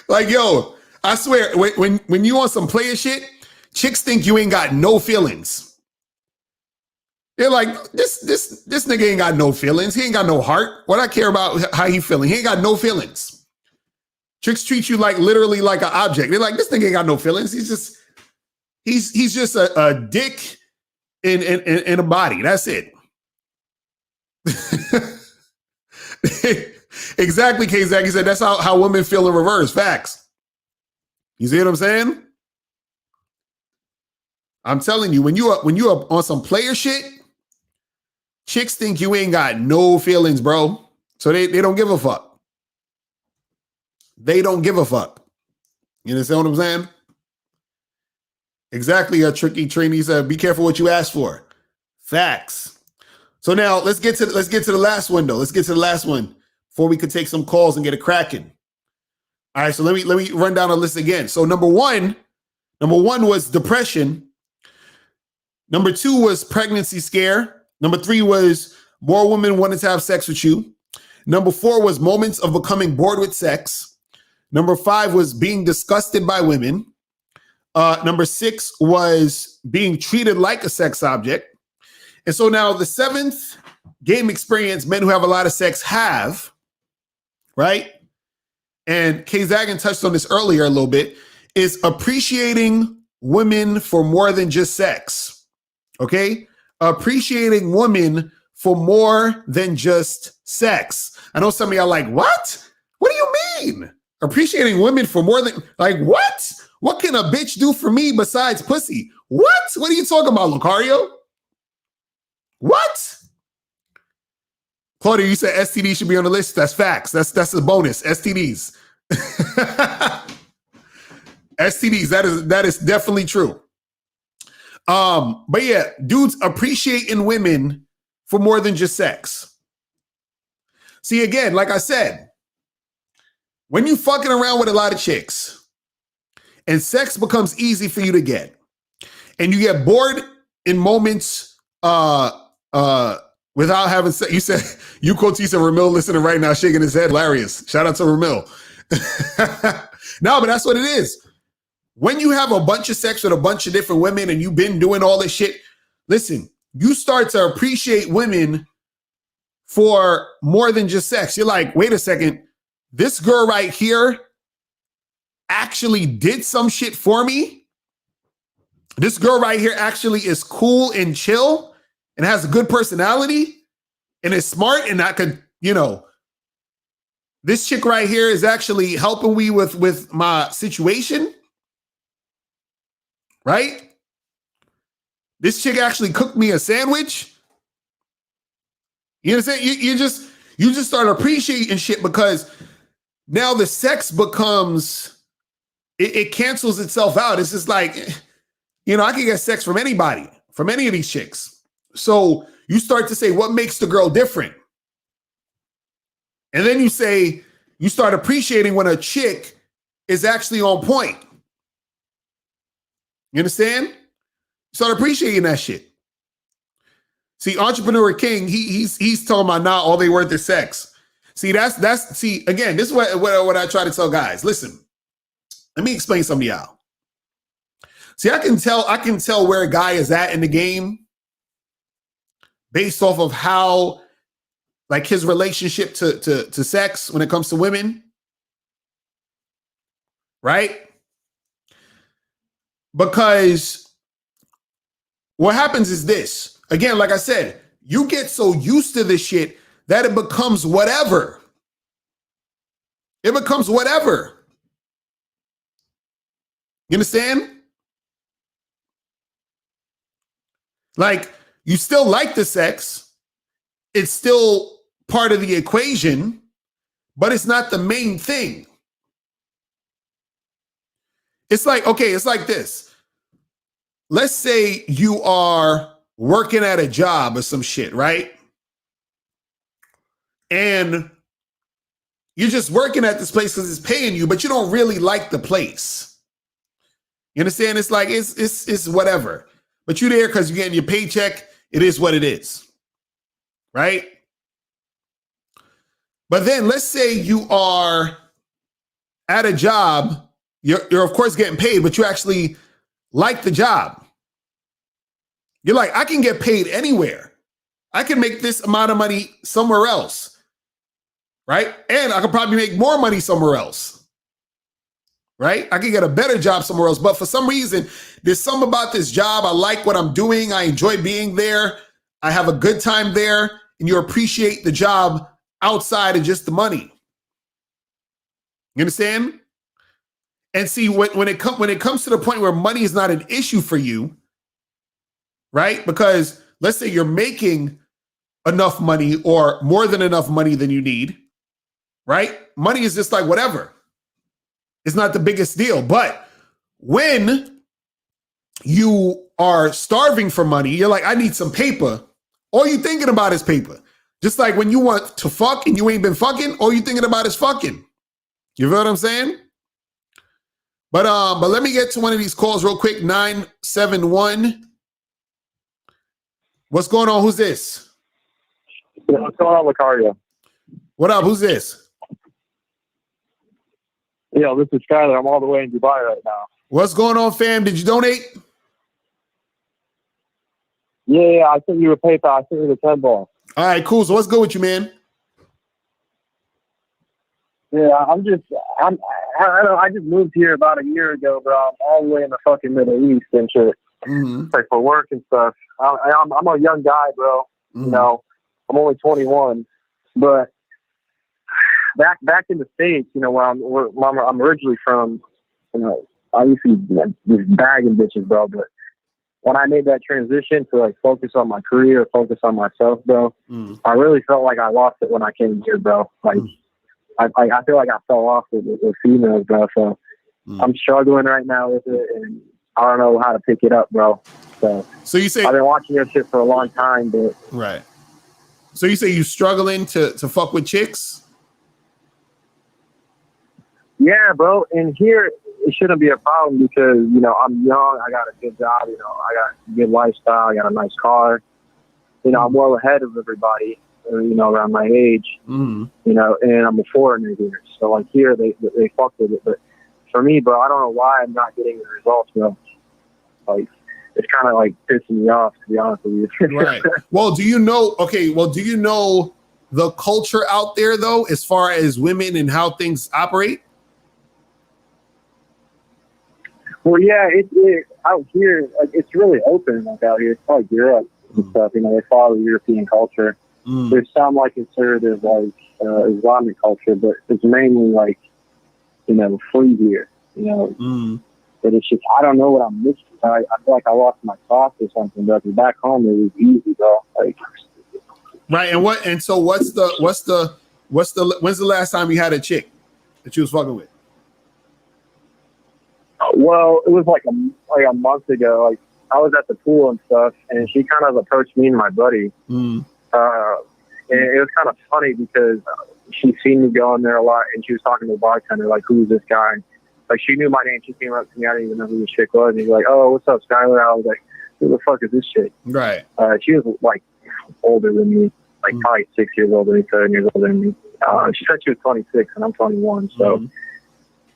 S1: Like, yo, I swear, when you on some player shit, chicks think you ain't got no feelings. They're like, this nigga ain't got no feelings. He ain't got no heart. What I care about how he feeling. He ain't got no feelings. Chicks treat you like literally like an object. They're like, this nigga ain't got no feelings. He's just a dick in a body. That's it. Exactly, K-Zach. He said that's how women feel in reverse. Facts. You see what I'm saying? I'm telling you, when you up on some player shit, chicks think you ain't got no feelings, bro. So they don't give a fuck. They don't give a fuck. You understand what I'm saying? Exactly. A tricky trainee said, be careful what you ask for. Facts. So now let's get to the last one though. Let's get to the last one before we could take some calls and get it cracking. All right, so let me run down a list again. So number one was depression. Number 2 was pregnancy scare. Number 3 was more women wanted to have sex with you. Number 4 was moments of becoming bored with sex. Number 5 was being disgusted by women. Number 6 was being treated like a sex object. And so now the 7th game experience men who have a lot of sex have, right? And Kay Zagan touched on this earlier a little bit, is appreciating women for more than just sex. Okay? Appreciating women for more than just sex. I know some of y'all like, what? What do you mean? Appreciating women for more than, like, what? What can a bitch do for me besides pussy? What? What are you talking about, Lucario? What? Claudia, you said STD should be on the list. That's facts. That's a bonus. STDs. STDs, that is definitely true. But yeah, dudes appreciating women for more than just sex. See, again, like I said, when you fucking around with a lot of chicks and sex becomes easy for you to get, and you get bored in moments without having sex, you said, you quote Tisa Ramil listening right now, shaking his head, hilarious. Shout out to Ramil. No, but that's what it is. When you have a bunch of sex with a bunch of different women and you've been doing all this shit, listen, you start to appreciate women for more than just sex. You're like, wait a second, this girl right here actually did some shit for me. This girl right here actually is cool and chill and has a good personality and is smart, and I could, this chick right here is actually helping me with my situation. Right? This chick actually cooked me a sandwich. You understand? You just start appreciating shit because now the sex becomes, it cancels itself out. It's just like, I can get sex from anybody, from any of these chicks. So you start to say, what makes the girl different? And then you start appreciating when a chick is actually on point. You understand? Start appreciating that shit. See, Entrepreneur King, he's talking about not all they worth is sex. See, see, again, this is what I try to tell guys. Listen, let me explain something to y'all. See, I can tell where a guy is at in the game based off of how, like, his relationship to sex when it comes to women. Right? Because what happens is this. Again, like I said, you get so used to this shit that it becomes whatever. It becomes whatever. You understand? Like, you still like the sex. It's still part of the equation, but it's not the main thing. It's like, okay, it's like this. Let's say you are working at a job or some shit, right? And You're just working at this place because it's paying you, but you don't really like the place. You understand? It's like it's whatever. But you're there because you're getting your paycheck. It is what it is. Right? But then let's say you are at a job, you're of course getting paid, but you actually like the job. You're like, I can get paid anywhere. I can make this amount of money somewhere else, right? And I could probably make more money somewhere else, right? I can get a better job somewhere else. But for some reason, there's something about this job. I like what I'm doing. I enjoy being there. I have a good time there. And you appreciate the job outside of just the money. You understand? And see, when it comes to the point where money is not an issue for you, right? Because let's say you're making enough money or more than enough money than you need, right? Money is just like whatever. It's not the biggest deal. But when you are starving for money, you're like, I need some paper. All you thinking about is paper. Just like when you want to fuck and you ain't been fucking, all you thinking about is fucking. You feel what I'm saying? But let me get to one of these calls real quick. 971. What's going on? Who's this?
S2: What's going on, Lucario?
S1: What up? Who's this?
S2: Yeah, this is Skyler. I'm all the way in Dubai right now.
S1: What's going on, fam? Did you donate?
S2: Yeah, I sent you a PayPal. I sent you the 10 ball.
S1: All right, cool. So what's good with you, man?
S2: Yeah, I just moved here about a year ago, bro. I'm all the way in the fucking Middle East and shit.
S1: Mm-hmm.
S2: Like for work and stuff. I'm a young guy, bro.
S1: Mm-hmm.
S2: You know, I'm only 21, but back in the States, you know, where I'm originally from, you know, I used to be just bagging bitches, bro. But when I made that transition to like focus on my career, focus on myself, bro, I really felt like I lost it when I came here, bro. Like I feel like I fell off with females, bro. So I'm struggling right now with it, and I don't know how to pick it up, bro. So
S1: you say
S2: I've been watching your shit for a long time, but
S1: right. So you say you struggling to fuck with chicks?
S2: Yeah, bro. And here it shouldn't be a problem because, you know, I'm young, I got a good job, you know, I got a good lifestyle, I got a nice car. You know, I'm well ahead of everybody, you know, around my age. You know, and I'm a foreigner here. So like here they fuck with it. But for me, bro, I don't know why I'm not getting the results, bro. Like it's kind of like pissing me off, to be honest with you.
S1: Right. Well, do you know the culture out there though, as far as women and how things operate?
S2: Well, yeah, it out here, like, it's really open, like out here. It's like Europe and stuff. You know, they follow European culture. There's some like conservative, like Islamic culture, but it's mainly like, you know, free here. You know, but it's just I don't know what I'm missing. I feel like I lost my sauce or something. But back home it was easy, bro. Like,
S1: right. And when's the last time you had a chick that you was fucking with?
S2: Well, it was like a month ago. Like I was at the pool and stuff, and she kind of approached me and my buddy. And it was kind of funny because she seen me going there a lot, and she was talking to the bartender, like, "Who's this guy?" Like she knew my name. She came up to me. I didn't even know who this chick was. And he's like, "Oh, what's up, Skyler?" I was like, "Who the fuck is this chick?" Right. She was like older than me, like probably 6 years older than me, 7 years older than me. She said she was 26 and I'm 21, so.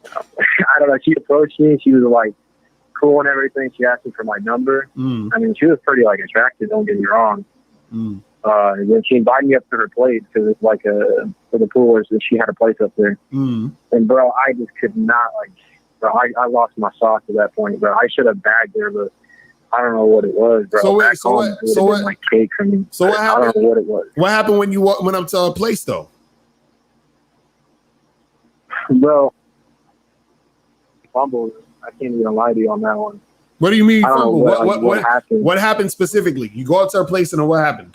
S2: I don't know. She approached me. She was like cool and everything. She asked me for my number. I mean, she was pretty like attractive. Don't get me wrong. And then she invited me up to her place because it's like for the poolers. And she had a place up there. And bro, I just could not bro. I lost my sauce at that point, bro. I should have bagged her, but I don't know what it was, bro. So back home, it would have been like cake for me. So what happened? I don't know what it was.
S1: What happened when you went up to a place though?
S2: Bro. Fumbled. I can't even lie to you on that one.
S1: What do you mean fumble?
S2: What happened?
S1: What happened specifically? You go out to her place and what happened?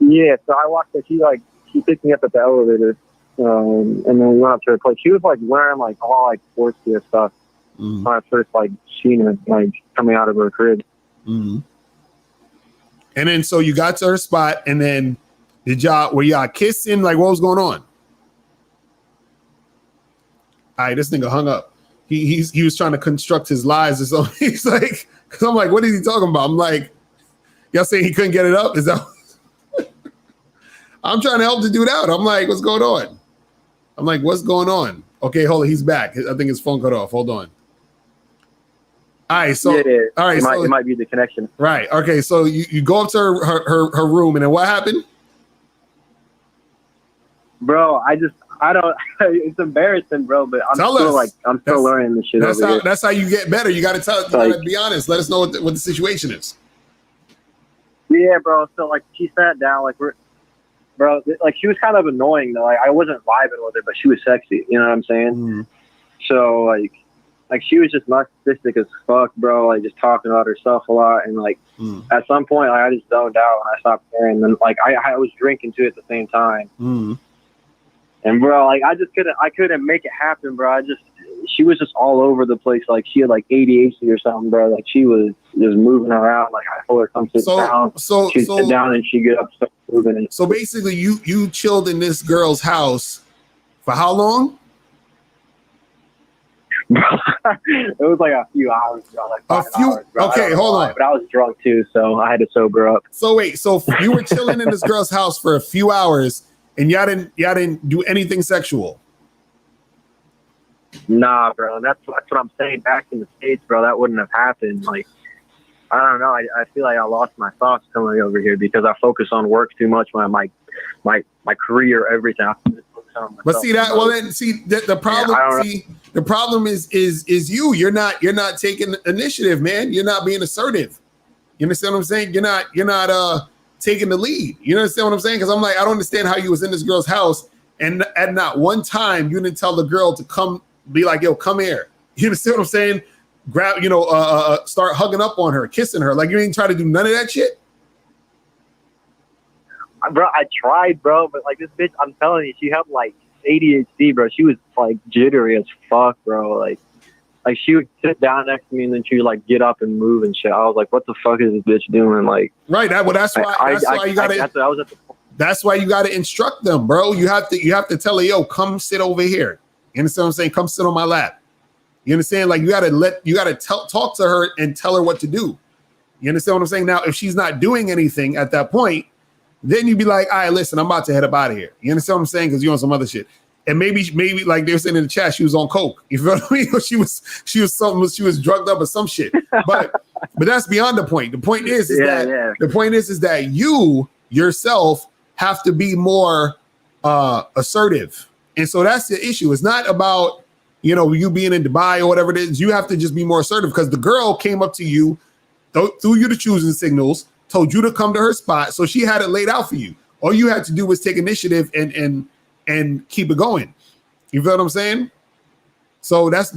S2: Yeah, so I walked her. She picked me up at the elevator, and then we went up to her place. She was like wearing like all like sports gear stuff. When I first like seen her like coming out of her crib.
S1: And then so you got to her spot, and then Were y'all kissing? Like, what was going on? All right, this nigga hung up. He was trying to construct his lies or something. He's like, because I'm like, what is he talking about? I'm like, y'all saying he couldn't get it up? Is that? I'm trying to help the dude out. I'm like, what's going on? I'm like, what's going on? Okay, hold on. He's back. I think his phone cut off. Hold on. All right, so all right,
S2: it might be the connection.
S1: Right. Okay, so you go up to her room, and then what happened?
S2: Bro, I don't. It's embarrassing, bro. But I'm still learning this shit.
S1: That's how you get better. You got to tell. You got to be honest. Let us know what the situation is.
S2: Yeah, bro. So like, she sat down. Like bro. Like she was kind of annoying though. Like I wasn't vibing with her, but she was sexy. You know what I'm saying? Mm. So like she was just narcissistic as fuck, bro. Like just talking about herself a lot, and like at some point, like, I just zoned out and I stopped caring. And then like I was drinking too at the same time. Mm. And bro, like I couldn't make it happen, bro. She was just all over the place. Like she had like ADHD or something, bro. Like she was just moving around. Like I told her come sit down. She'd sit down and she'd get up, start moving.
S1: So basically, you chilled in this girl's house for how long?
S2: It was like a few hours, bro. Like 5 hours, bro.
S1: Okay, hold on.
S2: But I was drunk too, so I had to sober up.
S1: So wait, so you were chilling in this girl's house for a few hours, and y'all didn't do anything sexual?
S2: Nah, bro. That's what I'm saying. Back in the States, bro, that wouldn't have happened. Like, I don't know. I feel like I lost my thoughts coming over here because I focus on work too much when my career, everything.
S1: But see that? Well, then see the problem.
S2: Yeah,
S1: see the problem is you. You're not taking initiative, man. You're not being assertive. You understand what I'm saying? You're not taking the lead. You understand what I'm saying? Because I'm like, I don't understand how you was in this girl's house and at not one time you didn't tell the girl to come. Be like, yo, come here. You understand what I'm saying? Grab, start hugging up on her, kissing her. Like you didn't try to do none of that shit.
S2: Bro, I tried, bro, but like this bitch, I'm telling you, she had like ADHD, bro. She was like jittery as fuck, bro. Like she would sit down next to me and then she would like get up and move and shit. I was like, what the fuck is this bitch doing? Like,
S1: right. That's why you gotta. That's why you gotta instruct them, bro. You have to tell her, yo, come sit over here. You understand what I'm saying? Come sit on my lap. You understand? Like you gotta talk to her and tell her what to do. You understand what I'm saying? Now, if she's not doing anything at that point, then you'd be like, all right, listen, I'm about to head up out of here. You understand what I'm saying? Because you're on some other shit. And maybe like they were saying in the chat, she was on coke. You feel what I mean? She was drugged up or some shit. But that's beyond the point. The point is that you yourself have to be more assertive. And so that's the issue. It's not about, you being in Dubai or whatever it is. You have to just be more assertive because the girl came up to you, threw you the choosing signals, told you to come to her spot. So she had it laid out for you. All you had to do was take initiative and keep it going. You feel what I'm saying? So that's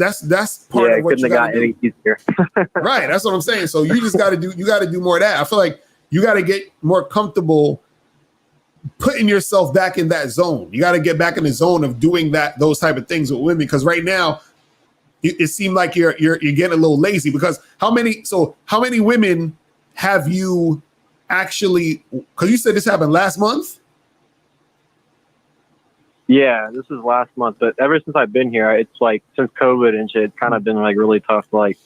S1: part of what you got to do. Easier. Right. That's what I'm saying. So you just got to do more of that. I feel like you got to get more comfortable putting yourself back in that zone. You got to get back in the zone of doing those type of things with women. Because right now it seemed like you're getting a little lazy because how many women have you actually, because you said this happened last month?
S2: Yeah, this is last month. But ever since I've been here, it's like since COVID and shit, it's kind of been like really tough to like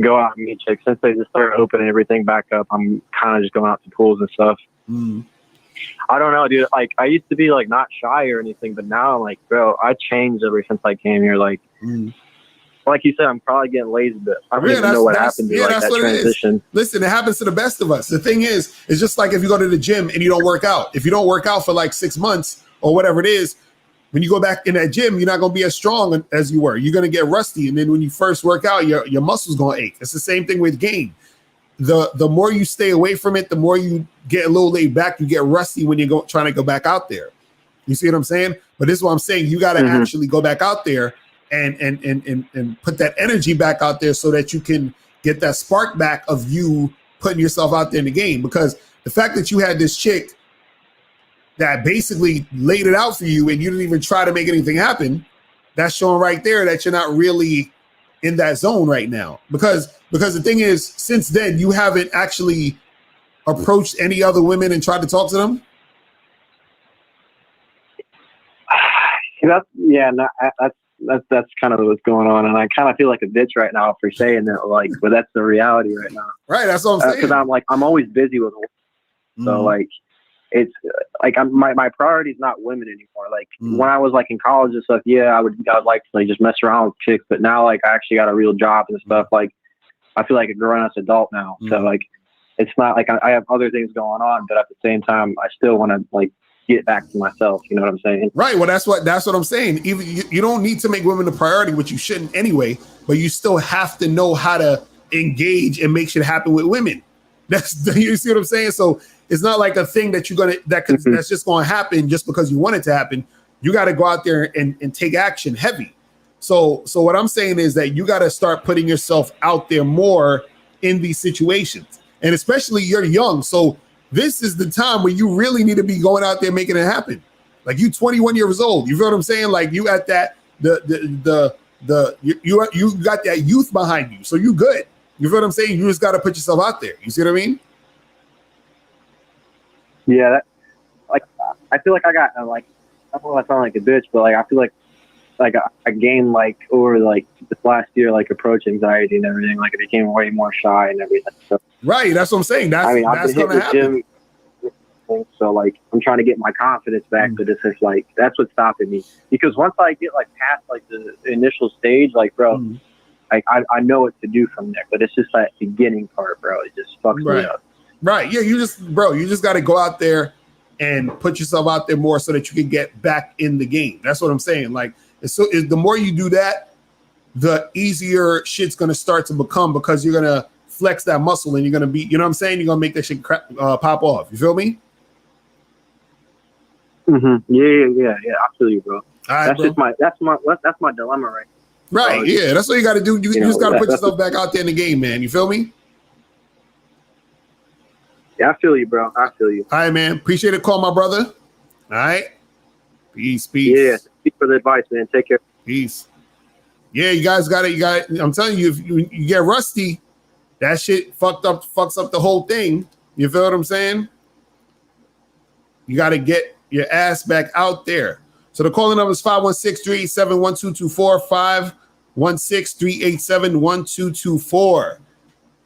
S2: go out and meet chicks. Since they just started opening everything back up, I'm kind of just going out to pools and stuff. Mm. I don't know, dude. Like I used to be like not shy or anything, but now I'm like, bro, I changed ever since I came here. Like, like you said, I'm probably getting lazy, but I don't even know what happened to like that transition.
S1: Listen, it happens to the best of us. The thing is, it's just like if you go to the gym and you don't work out. If you don't work out for like 6 months or whatever it is, when you go back in that gym, you're not going to be as strong as you were. You're going to get rusty. And then when you first work out, your muscles going to ache. It's the same thing with game. The more you stay away from it, the more you get a little laid back, you get rusty when you're trying to go back out there. You see what I'm saying? But this is what I'm saying. You got to actually go back out there and put that energy back out there so that you can get that spark back of you putting yourself out there in the game. Because the fact that you had this chick that basically laid it out for you and you didn't even try to make anything happen, that's showing right there that you're not really in that zone right now. Because the thing is, since then, you haven't actually approached any other women and tried to talk to them?
S2: That's kind of what's going on, and I kind of feel like a bitch right now for saying that, like, but that's the reality right now.
S1: Right, that's what I'm saying.
S2: Because I'm always busy with work, so like, it's like my priority is not women anymore. Like when I was like in college and stuff, I would like to like just mess around with chicks, but now like I actually got a real job and stuff. Like I feel like a grown ass adult now, so like it's not like I have other things going on, but at the same time, I still want to like get back to myself. You know what I'm saying?
S1: Right. Well, that's what I'm saying. Even you don't need to make women a priority, which you shouldn't anyway. But you still have to know how to engage and make shit happen with women. That's you see what I'm saying? So it's not like a thing that that's just going to happen just because you want it to happen. You got to go out there and take action heavy. So what I'm saying is that you got to start putting yourself out there more in these situations, and especially you're young. So this is the time where you really need to be going out there making it happen. Like you 21 years old. You feel what I'm saying? Like you at that you got that youth behind you. So you good. You feel what I'm saying? You just got to put yourself out there. You see what I mean?
S2: Yeah. I feel like I got like, I don't know if I sound like a bitch, but like I feel like I gained like over like this last year like approach anxiety and everything. Like I became way more shy and everything. So,
S1: right, that's what I'm saying. That's gonna happen.
S2: So like I'm trying to get my confidence back, but it's just like that's what's stopping me. Because once I get like past like the initial stage, like bro, like I know what to do from there. But it's just that beginning part, bro. It just fucks me up. Right.
S1: Yeah, you just got to go out there and put yourself out there more so that you can get back in the game. That's what I'm saying. Like, the more you do that, the easier shit's going to start to become, because you're going to flex that muscle and you're going to be, you know what I'm saying? You're going to make that shit pop off. You feel me?
S2: Mm-hmm. Yeah. I feel you, bro.
S1: Right,
S2: that's
S1: bro.
S2: just that's my dilemma right now.
S1: Right. Yeah. That's what you got to do. You just got to put yourself back out there in the game, man. You feel me?
S2: Yeah, I feel you, bro. I feel you.
S1: All right, man. Appreciate the call, my brother. All right. Peace.
S2: Yeah. Speak for the advice, man. Take care.
S1: Peace. Yeah, you guys got it. I'm telling you, if you get rusty, that shit fucks up the whole thing. You feel what I'm saying? You got to get your ass back out there. So the calling number is 516-387-1224, 516-387-1224.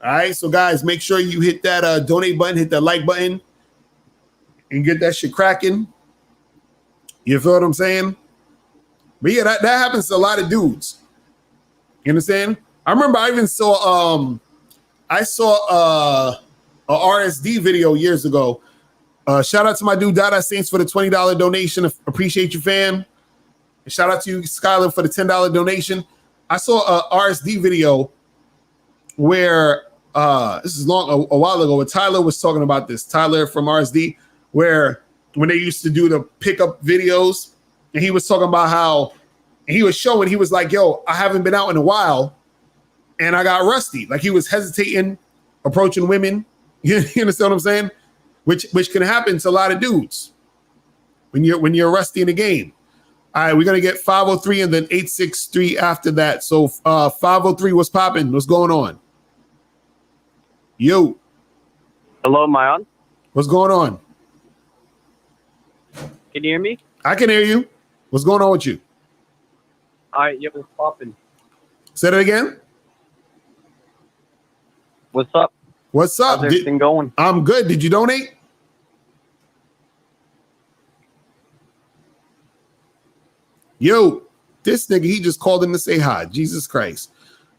S1: All right, so guys, make sure you hit that donate button, hit that like button, and get that shit cracking. You feel what I'm saying? But yeah, that happens to a lot of dudes. You understand? I remember I even saw a RSD video years ago. Shout out to my dude Dada Saints for the $20 donation. Appreciate you, fam. And shout out to you, Skylar, for the $10 donation. I saw a RSD video where this is a while ago, where Tyler was talking about this. Tyler from RSD, where when they used to do the pickup videos, and he was talking about how, and he was showing, he was like, yo, I haven't been out in a while and I got rusty. Like he was hesitating, approaching women. You understand what I'm saying? Which can happen to a lot of dudes when you're rusty in the game. All right, we're going to get 503 and then 863 after that. So 503, what's popping? What's going on? Yo.
S3: Hello, am I on?
S1: What's going on?
S3: Can you hear me?
S1: I can hear you. What's going on with you?
S3: All right, yo, what's popping?
S1: Say that again.
S3: What's up?
S1: What's up?
S3: How's everything going?
S1: I'm good. Did you donate? Yo, this nigga, he just called in to say hi. Jesus Christ.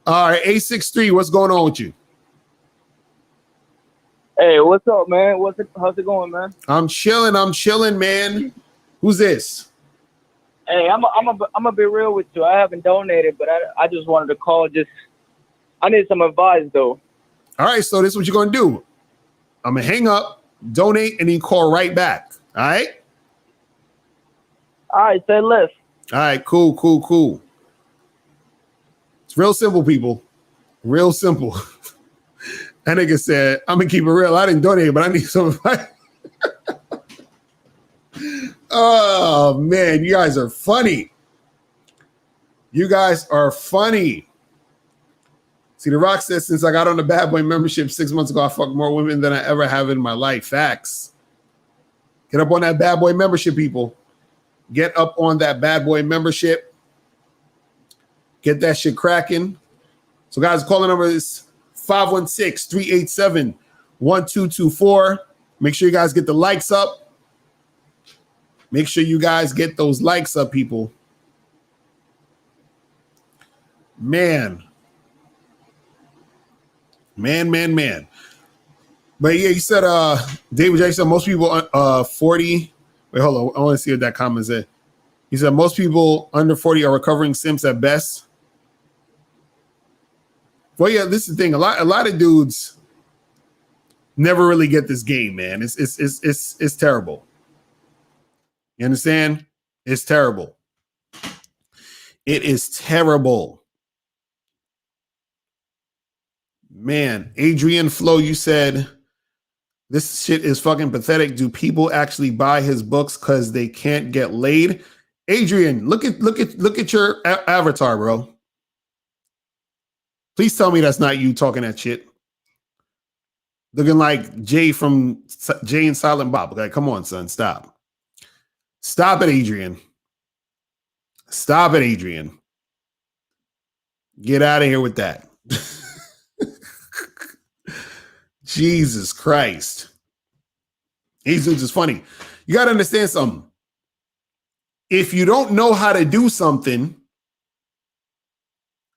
S1: All right, 863, what's going on with you?
S3: Hey, what's up, man? How's it going, man?
S1: I'm chilling, man. Who's this?
S3: Hey, I'm a be real with you. I haven't donated, but I just wanted to call. I need some advice, though.
S1: All right, so this is what you're going to do. I'm going to hang up, donate, and then call right back. All right?
S3: All right, say less.
S1: All right, cool. It's real simple, people. Real simple. That nigga said, I'm going to keep it real. I didn't donate, but I need some advice. Oh, man, you guys are funny. You guys are funny. See, The Rock says, since I got on the Bad Boy membership 6 months ago, I fucked more women than I ever have in my life. Facts. Get up on that Bad Boy membership, people. get up on that bad boy membership. Get that shit cracking. So, guys, the calling number is 516-387-1224. Make sure you guys get the likes up. Make sure you guys get those likes up, people. Man. But yeah, you said David Jackson, most people 40. Wait, hold on. I want to see what that comment said. He said most people under 40 are recovering simps at best. Well, yeah, this is the thing. A lot of dudes never really get this game, man. It's terrible. You understand? It's terrible. It is terrible. Man, Adrian Flo, you said this shit is fucking pathetic. Do people actually buy his books because they can't get laid? Adrian, look at your avatar, bro. Please tell me that's not you talking that shit. Looking like Jay from Jay and Silent Bob. Like, come on, son, stop. Stop it, Adrian. Stop it, Adrian. Get out of here with that. Jesus Christ. These dudes is funny. You got to understand something. If you don't know how to do something,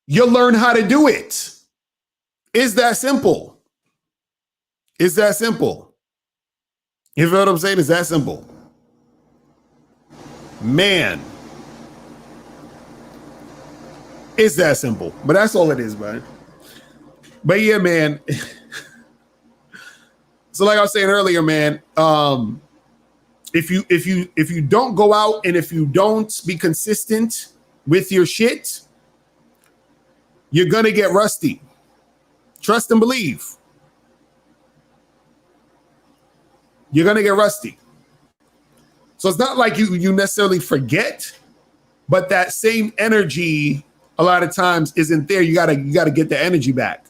S1: you'll learn how to do it. It's that simple. It's that simple. You know what I'm saying? It's that simple. Man. It's that simple. But that's all it is, man. But yeah, man. So like I was saying earlier, man, if you don't go out and if you don't be consistent with your shit, you're gonna get rusty. Trust and believe. You're gonna get rusty. So it's not like you necessarily forget, but that same energy a lot of times isn't there. You gotta get the energy back.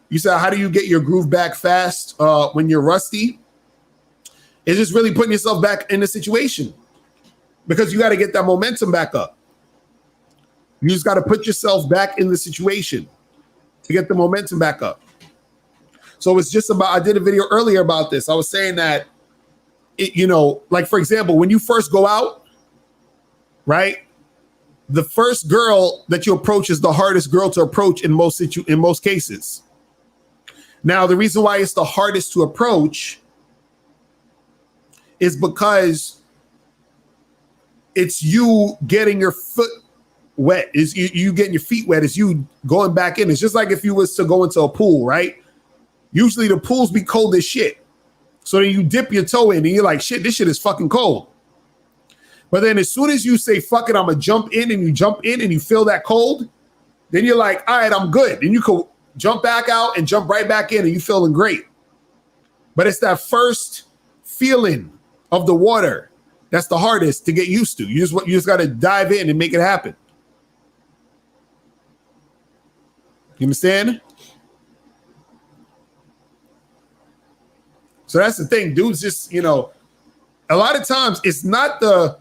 S1: You said, how do you get your groove back fast when you're rusty? It's just really putting yourself back in the situation because you got to get that momentum back up. You just got to put yourself back in the situation to get the momentum back up. So it's just about, I did a video earlier about this. I was saying that, like, for example, when you first go out, right? The first girl that you approach is the hardest girl to approach in most cases. Now, the reason why it's the hardest to approach is because it's you getting your foot wet. Is you getting your feet wet. It's you going back in. It's just like if you was to go into a pool, right? Usually the pools be cold as shit. So then you dip your toe in and you're like, shit, this shit is fucking cold. But then as soon as you say, fuck it, I'm going to jump in, and you jump in and you feel that cold, then you're like, all right, I'm good. And you can jump back out and jump right back in and you feeling great. But it's that first feeling of the water that's the hardest to get used to. You just got to dive in and make it happen. You understand? So that's the thing. Dudes just, a lot of times it's not the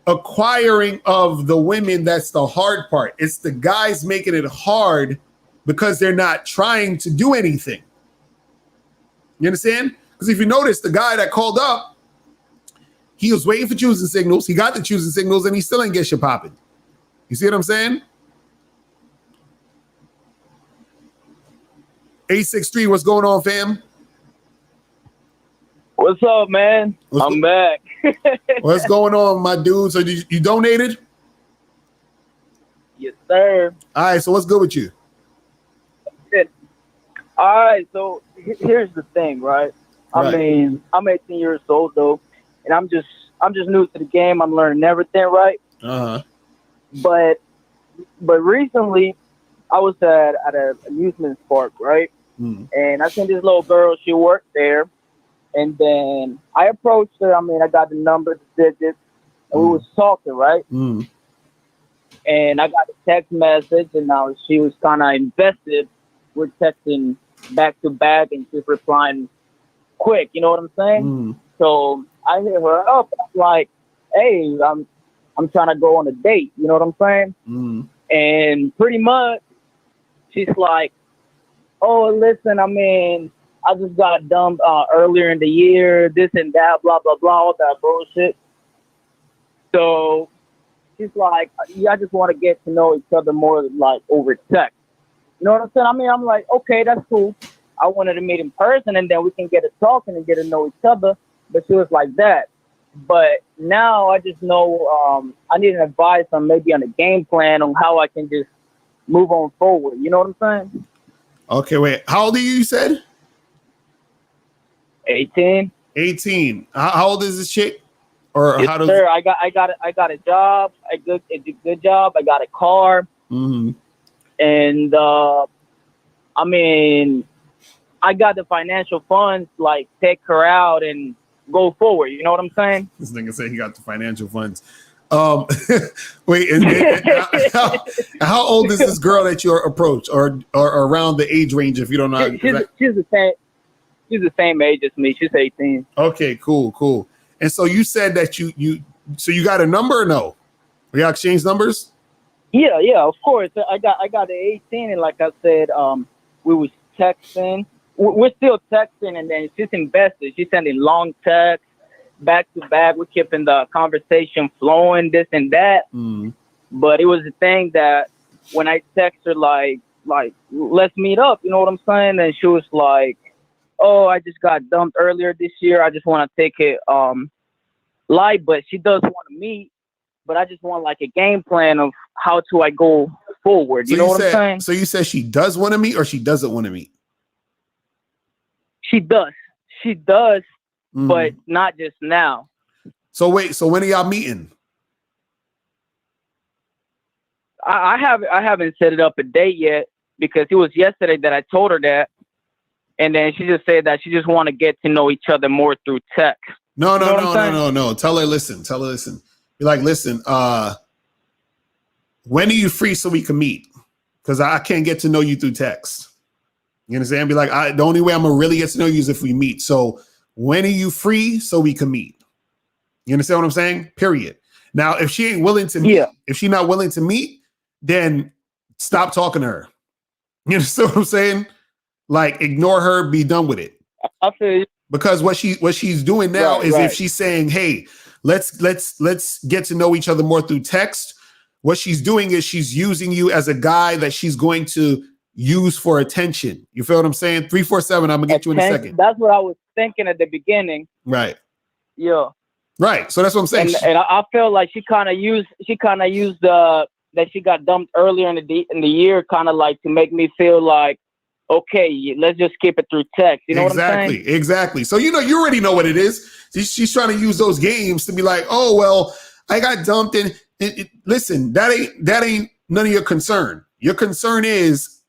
S1: acquiring of the women that's the hard part. It's the guys making it hard because they're not trying to do anything. You understand? Because if you notice, the guy that called up, he was waiting for choosing signals. He got the choosing signals and he still ain't get shit popping. You see what I'm saying? 863, what's going on, fam?
S3: What's up, man? I'm back.
S1: What's going on, my dude? So you donated?
S3: Yes, sir.
S1: All right, so what's good with you?
S3: Good. All right, so here's the thing, right? I mean, I'm 18 years old though, and I'm just new to the game. I'm learning everything, right?
S1: Uh-huh.
S3: But recently, I was at an amusement park, right?
S1: Mm.
S3: And I seen this little girl. She worked there. And then I approached her. I mean, I got the number, the digits, and we was talking, right?
S1: Mm.
S3: And I got a text message, and now she was kind of invested. We're texting back to back, and she's replying quick. You know what I'm saying? So I hit her up. I'm like, hey, I'm trying to go on a date. You know what I'm saying? And pretty much, she's like, oh, listen, I mean, I just got dumped earlier in the year, this and that, blah, blah, blah, all that bullshit. So she's like, yeah, I just want to get to know each other more, like, over text. You know what I'm saying? I mean, I'm like, okay, that's cool. I wanted to meet in person, and then we can get to talking and get to know each other. But she was like that. But now I just know I need an advice on maybe on a game plan on how I can just move on forward. You know what I'm saying?
S1: Okay, wait. How old are you said?
S3: 18.
S1: 18. How old is this chick? Or
S3: Yes,
S1: how does
S3: sir. I got a job. A good job. I got a car. And I mean, I got the financial funds, like, take her out and go forward. You know what I'm saying?
S1: This nigga said he got the financial funds. Wait, and how old is this girl that you approach, or around the age range, if you don't know?
S3: She's the same age as me. She's 18.
S1: Okay, cool. And so you said that you got a number or no? We got exchange numbers?
S3: Yeah, of course. I got the 18, and like I said, we was texting. We're still texting, and then she's invested. She's sending long texts back to back. We're keeping the conversation flowing, this and that. But it was the thing that when I text her, like, let's meet up, you know what I'm saying? And she was like, oh, I just got dumped earlier this year. I just want to take it light, but she does want to meet. But I just want, like, a game plan of how I go forward. You know what I'm saying?
S1: So you said she does want to meet, or she doesn't want to meet?
S3: She does, but not just now.
S1: So wait, so when are y'all meeting?
S3: I haven't set it up a date yet, because it was yesterday that I told her that, and then she just said that she just want to get to know each other more through text.
S1: No. Tell her, listen. Be like, listen, when are you free so we can meet? Because I can't get to know you through text. You understand? Be like, the only way I'm gonna really get to know you is if we meet. So when are you free so we can meet? You understand what I'm saying? Period. Now, if she ain't willing to meet, if she's not willing to meet, then stop talking to her. You understand what I'm saying? Like, ignore her, be done with it.
S3: I feel you.
S1: Because what she's doing now is if she's saying, hey, let's get to know each other more through text, what she's doing is she's using you as a guy that she's going to use for attention. You feel what I'm saying? 347, I'm gonna get you in a second.
S3: That's what I was thinking at the beginning.
S1: Right.
S3: Yeah.
S1: Right. So that's what I'm saying.
S3: And I feel like she kind of used the that she got dumped earlier in the year, kind of like to make me feel like, okay, let's just keep it through text. You know what I'm saying?
S1: Exactly. So you already know what it is. She's trying to use those games to be like, oh well, I got dumped, and listen, that ain't none of your concern. Your concern is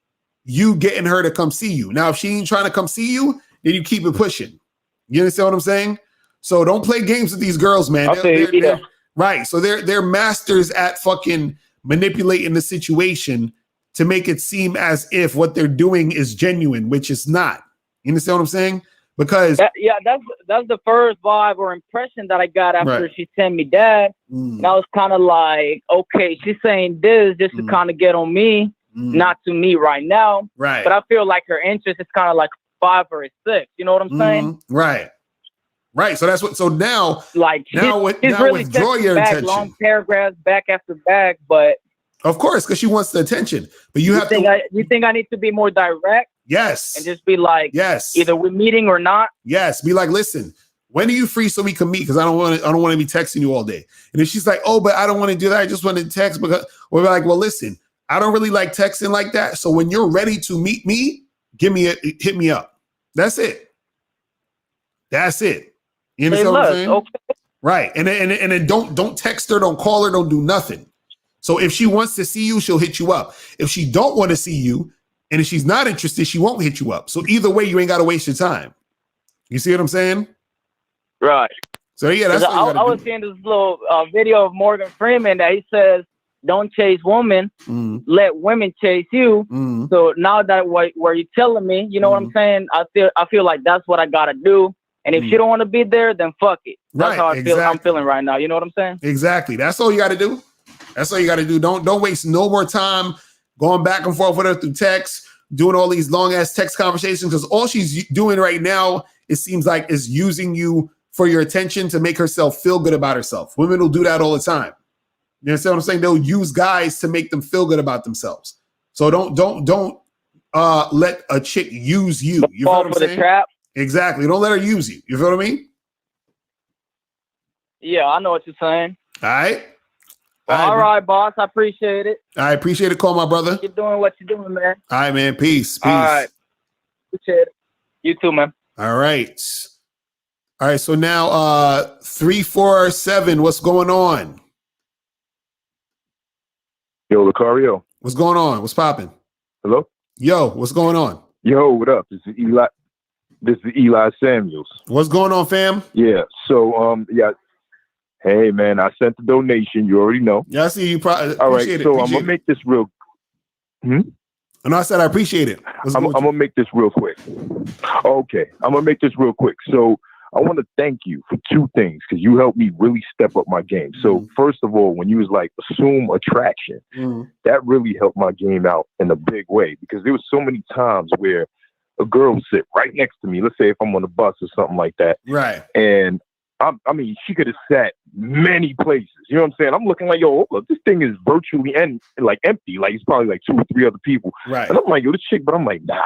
S1: you getting her to come see you. Now, if she ain't trying to come see you, then you keep it pushing. You understand what I'm saying? So don't play games with these girls, man. They're right. So they're masters at fucking manipulating the situation to make it seem as if what they're doing is genuine, which is not. You understand what I'm saying? Because that's the first vibe or impression that I got after she sent me that. And I was kind of like, okay, she's saying this just to kind of get on me, not to me right now. Right.
S3: But I feel like her interest is kind of like 5 or a 6. You know what I'm saying?
S1: Right. So that's what. So now,
S3: like,
S1: now
S3: really
S1: withdraw your attention.
S3: Long paragraphs, back after back, but
S1: of course, because she wants the attention. But you think
S3: I need to be more direct?
S1: Yes.
S3: And just be like,
S1: yes,
S3: either we're meeting or not.
S1: Yes. Be like, listen, when are you free so we can meet? Because I don't want to be texting you all day. And if she's like, oh, but I don't want to do that, I just want to text, because we're like, well, listen, I don't really like texting like that. So when you're ready to meet me, hit me up. That's it. You understand what I'm saying? Okay. Right. And then don't text her, don't call her, don't do nothing. So if she wants to see you, she'll hit you up. If she don't want to see you, and if she's not interested, she won't hit you up. So either way, you ain't got to waste your time. You see what I'm saying?
S3: Right.
S1: So yeah, that's what
S3: I was seeing this little video of Morgan Freeman that he says, don't chase women, let women chase you. So now that what you're telling me, you know what I'm saying? I feel like that's what I got to do. And if she don't want to be there, then fuck it. That's how I'm feeling right now. You know what I'm saying?
S1: Exactly. That's all you got to do. That's all you got to do. Don't waste no more time going back and forth with her through text, doing all these long ass text conversations, because all she's doing right now, it seems like, is using you for your attention to make herself feel good about herself. Women will do that all the time. You understand what I'm saying? They'll use guys to make them feel good about themselves. So don't let a chick use you. You feel what I'm saying?
S3: Trap.
S1: Exactly. Don't let her use you. You feel what I mean?
S3: Yeah, I know what you're saying.
S1: All right.
S3: Well, all right, boss. I appreciate it.
S1: I appreciate the call, my brother.
S3: You're doing what you're doing, man.
S1: All right, man. Peace.
S3: All right. Appreciate it. You too, man.
S1: All right. All right. So now 347, what's going on?
S4: Yo, Lucario.
S1: What's going on? What's popping?
S4: Hello?
S1: Yo, what's going on?
S4: Yo, what up? This is Eli Samuels.
S1: What's going on, fam?
S4: Yeah. So yeah. Hey man, I sent the donation. You already know.
S1: Yeah, I see you.
S4: All right. So I'm gonna make this real.
S1: And I said I appreciate it.
S4: I'm gonna make this real quick. Okay, I'm gonna make this real quick. So I want to thank you for two things, because you helped me really step up my game. So first of all, when you was like, assume attraction, that really helped my game out in a big way, because there was so many times where a girl would sit right next to me. Let's say if I'm on a bus or something like that.
S1: Right.
S4: And I mean, she could have sat many places. You know what I'm saying? I'm looking like, yo, look, this thing is virtually empty. Like it's probably like 2 or 3 other people.
S1: Right.
S4: And I'm like, yo, this chick, but I'm like, nah,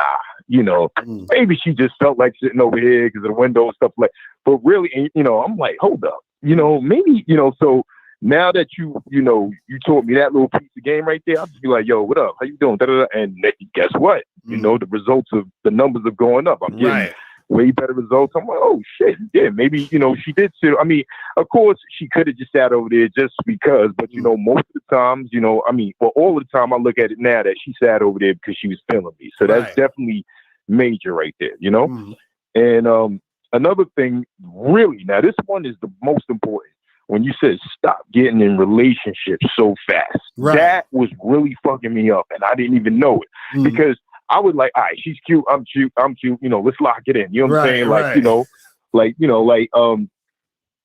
S4: you know, maybe she just felt like sitting over here because of the window and stuff like. But really, you know, I'm like, hold up, you know, maybe, you know. So now that you taught me that little piece of game right there, I'll just be like, yo, what up? How you doing? Da-da-da. And guess what? You know, the results of the numbers are going up. I'm getting way better results. I'm like, oh shit, yeah, maybe, you know, she did sit. I mean, of course, she could have just sat over there just because, but you know, most of the times, you know, I mean, well, all the time I look at it now that she sat over there because she was feeling me. So that's definitely major right there, you know? And another thing, really, now this one is the most important. When you said stop getting in relationships so fast, that was really fucking me up, and I didn't even know it because I was like, all right, she's cute, I'm cute, you know, let's lock it in. You know what I'm saying? Like, you know,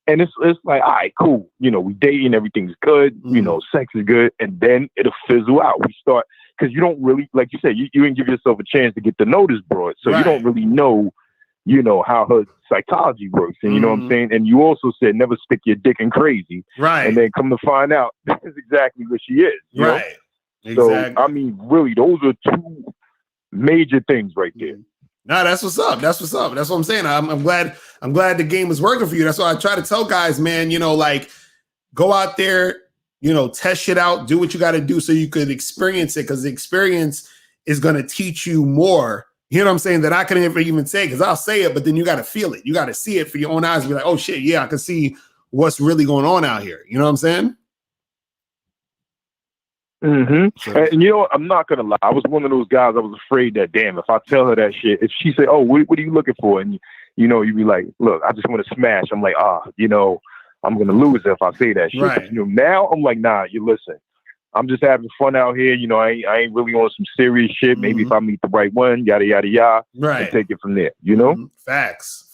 S4: and it's like, all right, cool. You know, we dating, everything's good, you know, sex is good, and then it'll fizzle out. We start, because you don't really, like you said, you didn't give yourself a chance to get to know this broad, so you don't really know, you know, how her psychology works. And you know what I'm saying? And you also said never stick your dick in crazy. Right. And then come to find out, this is exactly what she is. You know? Exactly. So, I mean, really, those are two major things right there.
S1: No, that's what's up. That's what's up. That's what I'm saying. I'm glad the game is working for you. That's why I try to tell guys, man, you know, like, go out there, you know, test shit out, do what you got to do so you could experience it, because the experience is going to teach you more. You know what I'm saying? That I couldn't even say, because I'll say it, but then you got to feel it. You got to see it for your own eyes and be like, oh shit, yeah, I can see what's really going on out here. You know what I'm saying?
S4: So, and you know, I'm not gonna lie. I was one of those guys. I was afraid that, damn, if I tell her that shit, if she say, "Oh, what are you looking for?" and you know, you be like, "Look, I just want to smash." I'm like, you know, I'm gonna lose if I say that shit. But, you know, now I'm like, nah, you listen. I'm just having fun out here. You know, I ain't really on some serious shit. Maybe if I meet the right one, yada yada yada, and take it from there. You know,
S1: facts,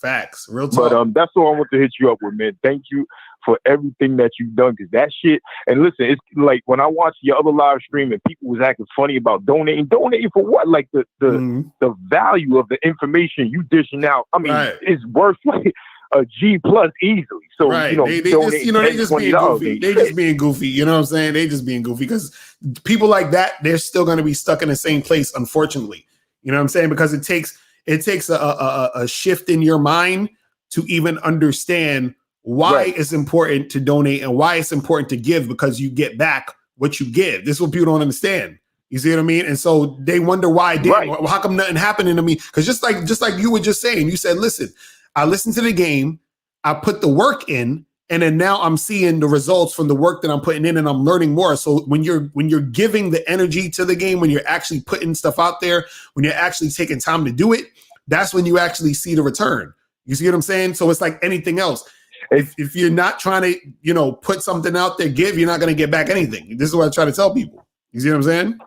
S1: real talk.
S4: But that's all I want to hit you up with, man. Thank you for everything that you've done, because that shit. And listen, it's like when I watched your other live stream and people was acting funny about donating for what? Like the value of the information you dishing out. I mean, it's worth like a G plus easily. So you know,
S1: they just being goofy. They just being goofy. You know what I'm saying? They just being goofy, because people like that, they're still going to be stuck in the same place, unfortunately. You know what I'm saying? Because it takes a shift in your mind to even understand why it's important to donate and why it's important to give, because you get back what you give. This is what people don't understand. You see what I mean? And so they wonder why, how come nothing happening to me? Because just like you were just saying, you said, listen, I listened to the game, I put the work in, and then now I'm seeing the results from the work that I'm putting in, and I'm learning more. So when you're giving the energy to the game, when you're actually putting stuff out there, when you're actually taking time to do it, that's when you actually see the return. You see what I'm saying? So it's like anything else. If you're not trying to, you know, put something out there, you're not going to get back anything. This is what I try to tell people. You see what I'm saying?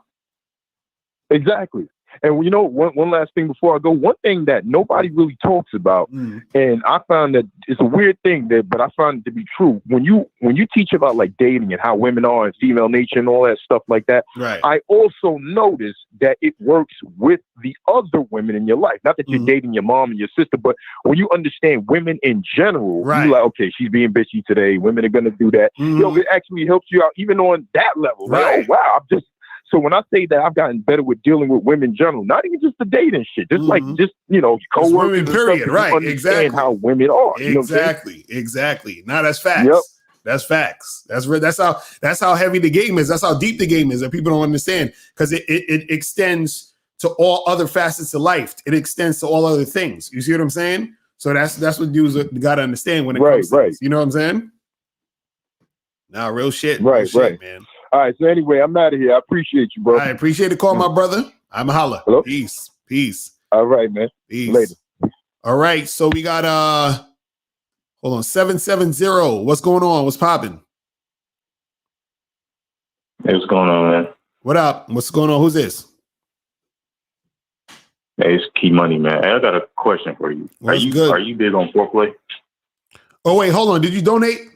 S4: Exactly. And you know, one last thing before I go, one thing that nobody really talks about, and I found that it's a weird thing but I found it to be true. When you teach about like dating and how women are and female nature and all that stuff like that,
S1: right.
S4: I also noticed that it works with the other women in your life. Not that you're dating your mom and your sister, but when you understand women in general,
S1: right.
S4: you're like, okay, she's being bitchy today. Women are gonna do that. You know, it actually helps you out even on that level.
S1: Right.
S4: Like, oh wow, so when I say that I've gotten better with dealing with women in general, not even just the dating shit, just like you know, coworkers and
S1: period,
S4: stuff,
S1: right?
S4: Understand how women are. You know what I'm saying?
S1: Exactly. Now that's facts.
S4: Yep.
S1: That's facts. That's how heavy the game is. That's how deep the game is that people don't understand, because it extends to all other facets of life. It extends to all other things. You see what I'm saying? So that's what dudes got to understand when it comes to this. You know what I'm saying? Nah, real shit.
S4: Right,
S1: real shit, man.
S4: All right, so anyway, I'm out of here. I appreciate you, bro.
S1: I appreciate the call, my brother. I'm a holla.
S4: Hello?
S1: Peace.
S4: All right, man.
S1: Peace.
S4: Later.
S1: All right, so we got hold on, 770. What's going on? What's popping?
S5: Hey, what's going on, man?
S1: What up? What's going on? Who's this?
S5: Hey, it's Key Money, man. Hey, I got a question for you. Are you big on foreplay?
S1: Oh wait, hold on. Did you donate?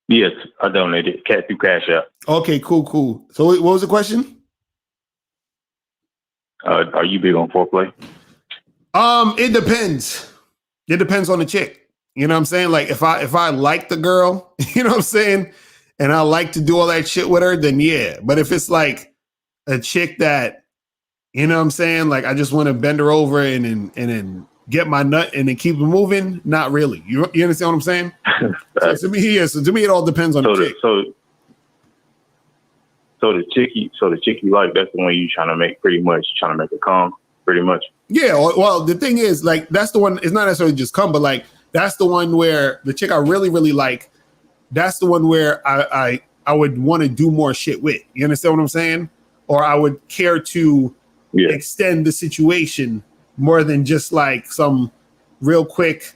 S5: Yes, I donated. Through Cash App.
S1: Okay, cool. So what was the question?
S5: Are you big on foreplay?
S1: It depends. It depends on the chick. You know what I'm saying? Like if I like the girl, you know what I'm saying, and I like to do all that shit with her, then yeah. But if it's like a chick that, you know what I'm saying, like I just want to bend her over and then get my nut and then keep it moving, not really. You understand what I'm saying? So to me, it all depends on the chick.
S5: So the chick you like, that's the one you trying to make her come, pretty much.
S1: Yeah, well, the thing is, like, that's the one. It's not necessarily just come, but like, that's the one where the chick I really, really like. That's the one where I would want to do more shit with. You understand what I'm saying? Or I would care to extend the situation more than just like some real quick,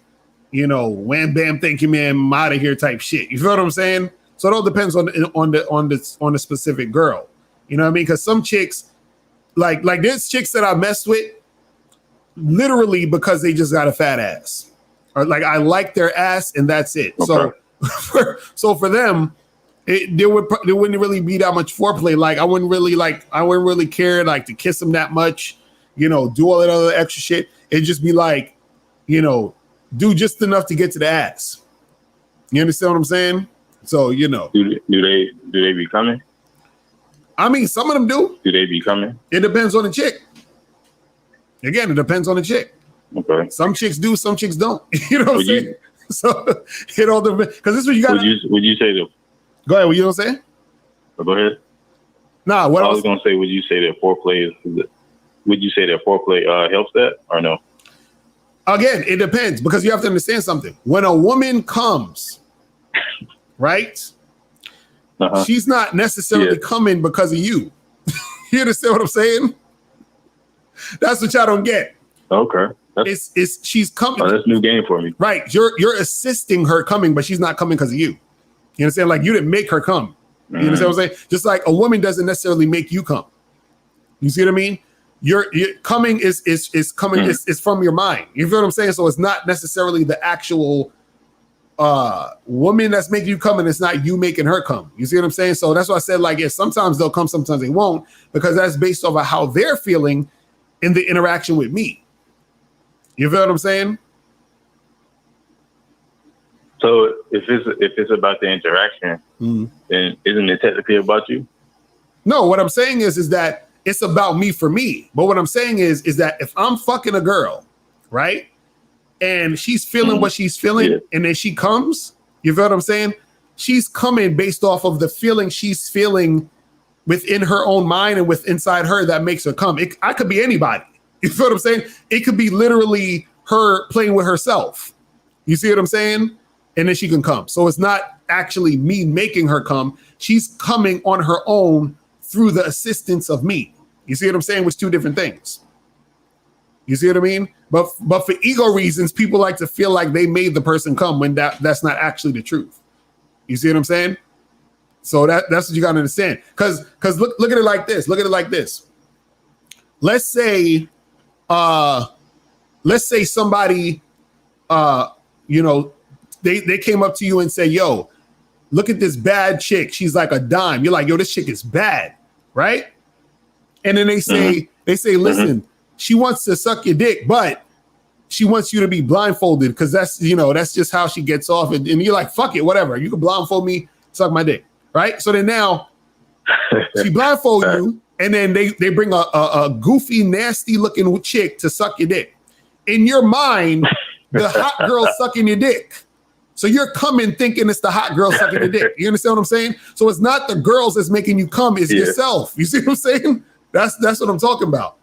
S1: you know, wham bam, thank you, man, I'm out of here type shit. You feel what I'm saying? So it all depends on the specific girl. You know what I mean? Because some chicks, like there's chicks that I messed with literally because they just got a fat ass, or like I like their ass and that's it. Okay. So for them, there wouldn't really be that much foreplay. Like I wouldn't really care like to kiss them that much, you know, do all that other extra shit. It'd just be like, you know, do just enough to get to the ass. You understand what I'm saying? So, you know.
S5: Do they be coming?
S1: I mean, some of them do.
S5: Do they be coming?
S1: It depends on the chick. Again, it depends on the chick.
S5: Okay.
S1: Some chicks do, some chicks don't. You know what I'm saying? So it all depends. Because this is what you got.
S5: Would you say the?
S1: Go ahead. What you gonna say?
S5: Go ahead.
S1: Nah. What
S5: I was gonna say? Would you say that foreplay helps that or no?
S1: Again, it depends, because you have to understand something. When a woman comes, right? She's not necessarily coming because of you. You understand what I'm saying? That's what y'all don't get.
S5: Okay.
S1: She's coming.
S5: Oh, that's a new game for me.
S1: Right. You're assisting her coming, but she's not coming because of you. You understand? Like you didn't make her come. You understand what I'm saying? Just like a woman doesn't necessarily make you come. You see what I mean? Your coming is coming is from your mind. You feel what I'm saying? So it's not necessarily the actual woman that's making you come, and it's not you making her come. You see what I'm saying? So that's why I said, like, sometimes they'll come, sometimes they won't, because that's based off of how they're feeling in the interaction with me. You feel what I'm saying?
S5: So if it's about the interaction, then isn't it technically about you?
S1: No, what I'm saying is that it's about me for me. But what I'm saying is that if I'm fucking a girl, right, and she's feeling what she's feeling, and then she comes, you feel what I'm saying? She's coming based off of the feeling she's feeling within her own mind and with inside her that makes her come. I could be anybody. You feel what I'm saying? It could be literally her playing with herself. You see what I'm saying? And then she can come. So it's not actually me making her come. She's coming on her own through the assistance of me. You see what I'm saying? It's two different things. You see what I mean? But for ego reasons, people like to feel like they made the person come when that's not actually the truth. You see what I'm saying? So that's what you got to understand. Because look at it like this. Look at it like this. let's say somebody, you know, they came up to you and say, yo, look at this bad chick. She's like a dime. You're like, yo, this chick is bad, right? And then they say, listen, she wants to suck your dick, but she wants you to be blindfolded because that's just how she gets off. And you're like, fuck it, whatever. You can blindfold me, suck my dick, right? So then now she blindfold you, and then they bring a goofy, nasty looking chick to suck your dick. In your mind, the hot girl sucking your dick. So you're coming thinking it's the hot girl sucking your dick. You understand what I'm saying? So it's not the girls that's making you come, it's yourself. You see what I'm saying? That's what I'm talking about.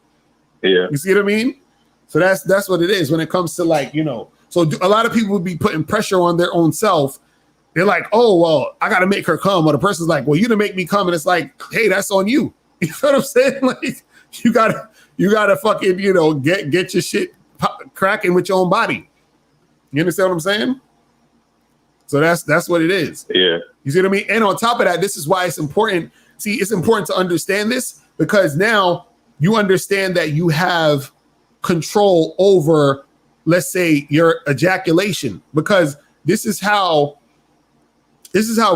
S5: Yeah.
S1: You see what I mean? So that's what it is when it comes to like, you know, so a lot of people would be putting pressure on their own self. They're like, oh, well, I got to make her come. Or the person's like, well, you didn't make me come. And it's like, hey, that's on you. You know what I'm saying? Like you gotta fucking, you know, get your shit cracking with your own body. You understand what I'm saying? So that's what it is.
S5: Yeah.
S1: You see what I mean? And on top of that, this is why it's important. See, it's important to understand this because now you understand that you have control over, let's say, your ejaculation, because this is how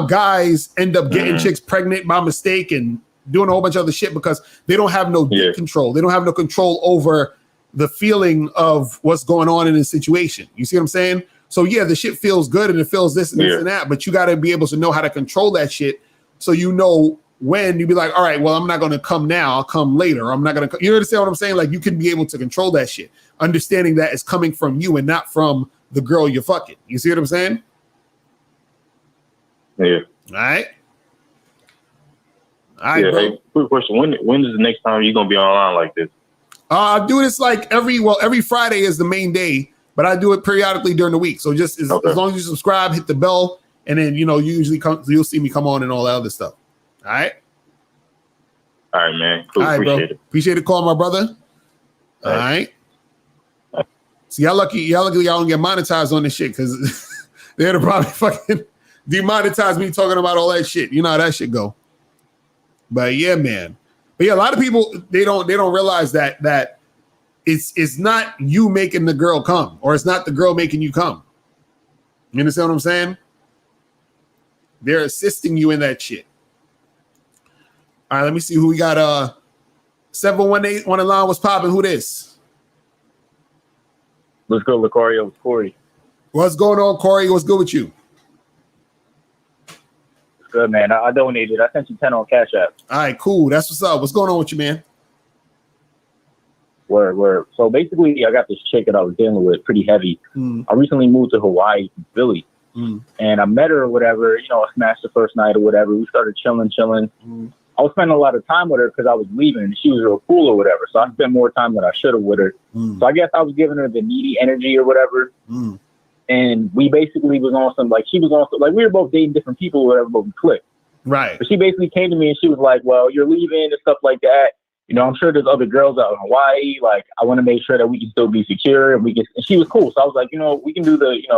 S1: guys end up getting chicks pregnant by mistake and doing a whole bunch of other shit because they don't have no dick control. They don't have no control over the feeling of what's going on in the situation. You see what I'm saying? So yeah, the shit feels good and it feels this and this and that, but you got to be able to know how to control that shit. So you know when you be like, all right, well, I'm not going to come now. I'll come later. I'm not going to, you understand what I'm saying? Like you can be able to control that shit, understanding that it's coming from you and not from the girl you're fucking. You see what I'm saying?
S5: Yeah.
S1: All right.
S5: Yeah.
S1: Bro.
S5: Hey, quick question. When is the next time you're going to be online like this?
S1: I do this like every Friday is the main day, but I do it periodically during the week. So just as long as you subscribe, hit the bell, and then, you know, you'll see me come on and all that other stuff. All right.
S5: All right, man. Cool.
S1: All right,
S5: Appreciate
S1: bro.
S5: it.
S1: Appreciate the call, my brother. All right. See, y'all lucky y'all don't get monetized on this shit because they'd have probably fucking demonetized me talking about all that shit. You know how that shit go. But yeah, man. But yeah, a lot of people they don't realize that it's not you making the girl come, or it's not the girl making you come. You understand what I'm saying? They're assisting you in that shit. All right, let me see who we got. 718 on the line. What's popping? Who this?
S6: Let's go, Lucario. It's Corey.
S1: What's going on, Corey? What's good with you?
S6: It's good, man. I donated. I sent you 10 on Cash App.
S1: All right, cool. That's what's up. What's going on with you, man?
S6: Word. So basically, I got this chick that I was dealing with pretty heavy. I recently moved to Hawaii from Philly. And I met her or whatever. You know, I smashed the first night or whatever. We started chilling. I was spending a lot of time with her because I was leaving and she was real cool or whatever. So I spent more time than I should have with her. So I guess I was giving her the needy energy or whatever. And we basically was on some, like, she was on some, like, we were both dating different people or whatever, but we clicked.
S1: Right.
S6: But she basically came to me and she was like, well, you're leaving and stuff like that. You know, I'm sure there's other girls out in Hawaii. Like, I want to make sure that we can still be secure. And she was cool. So I was like, you know, we can do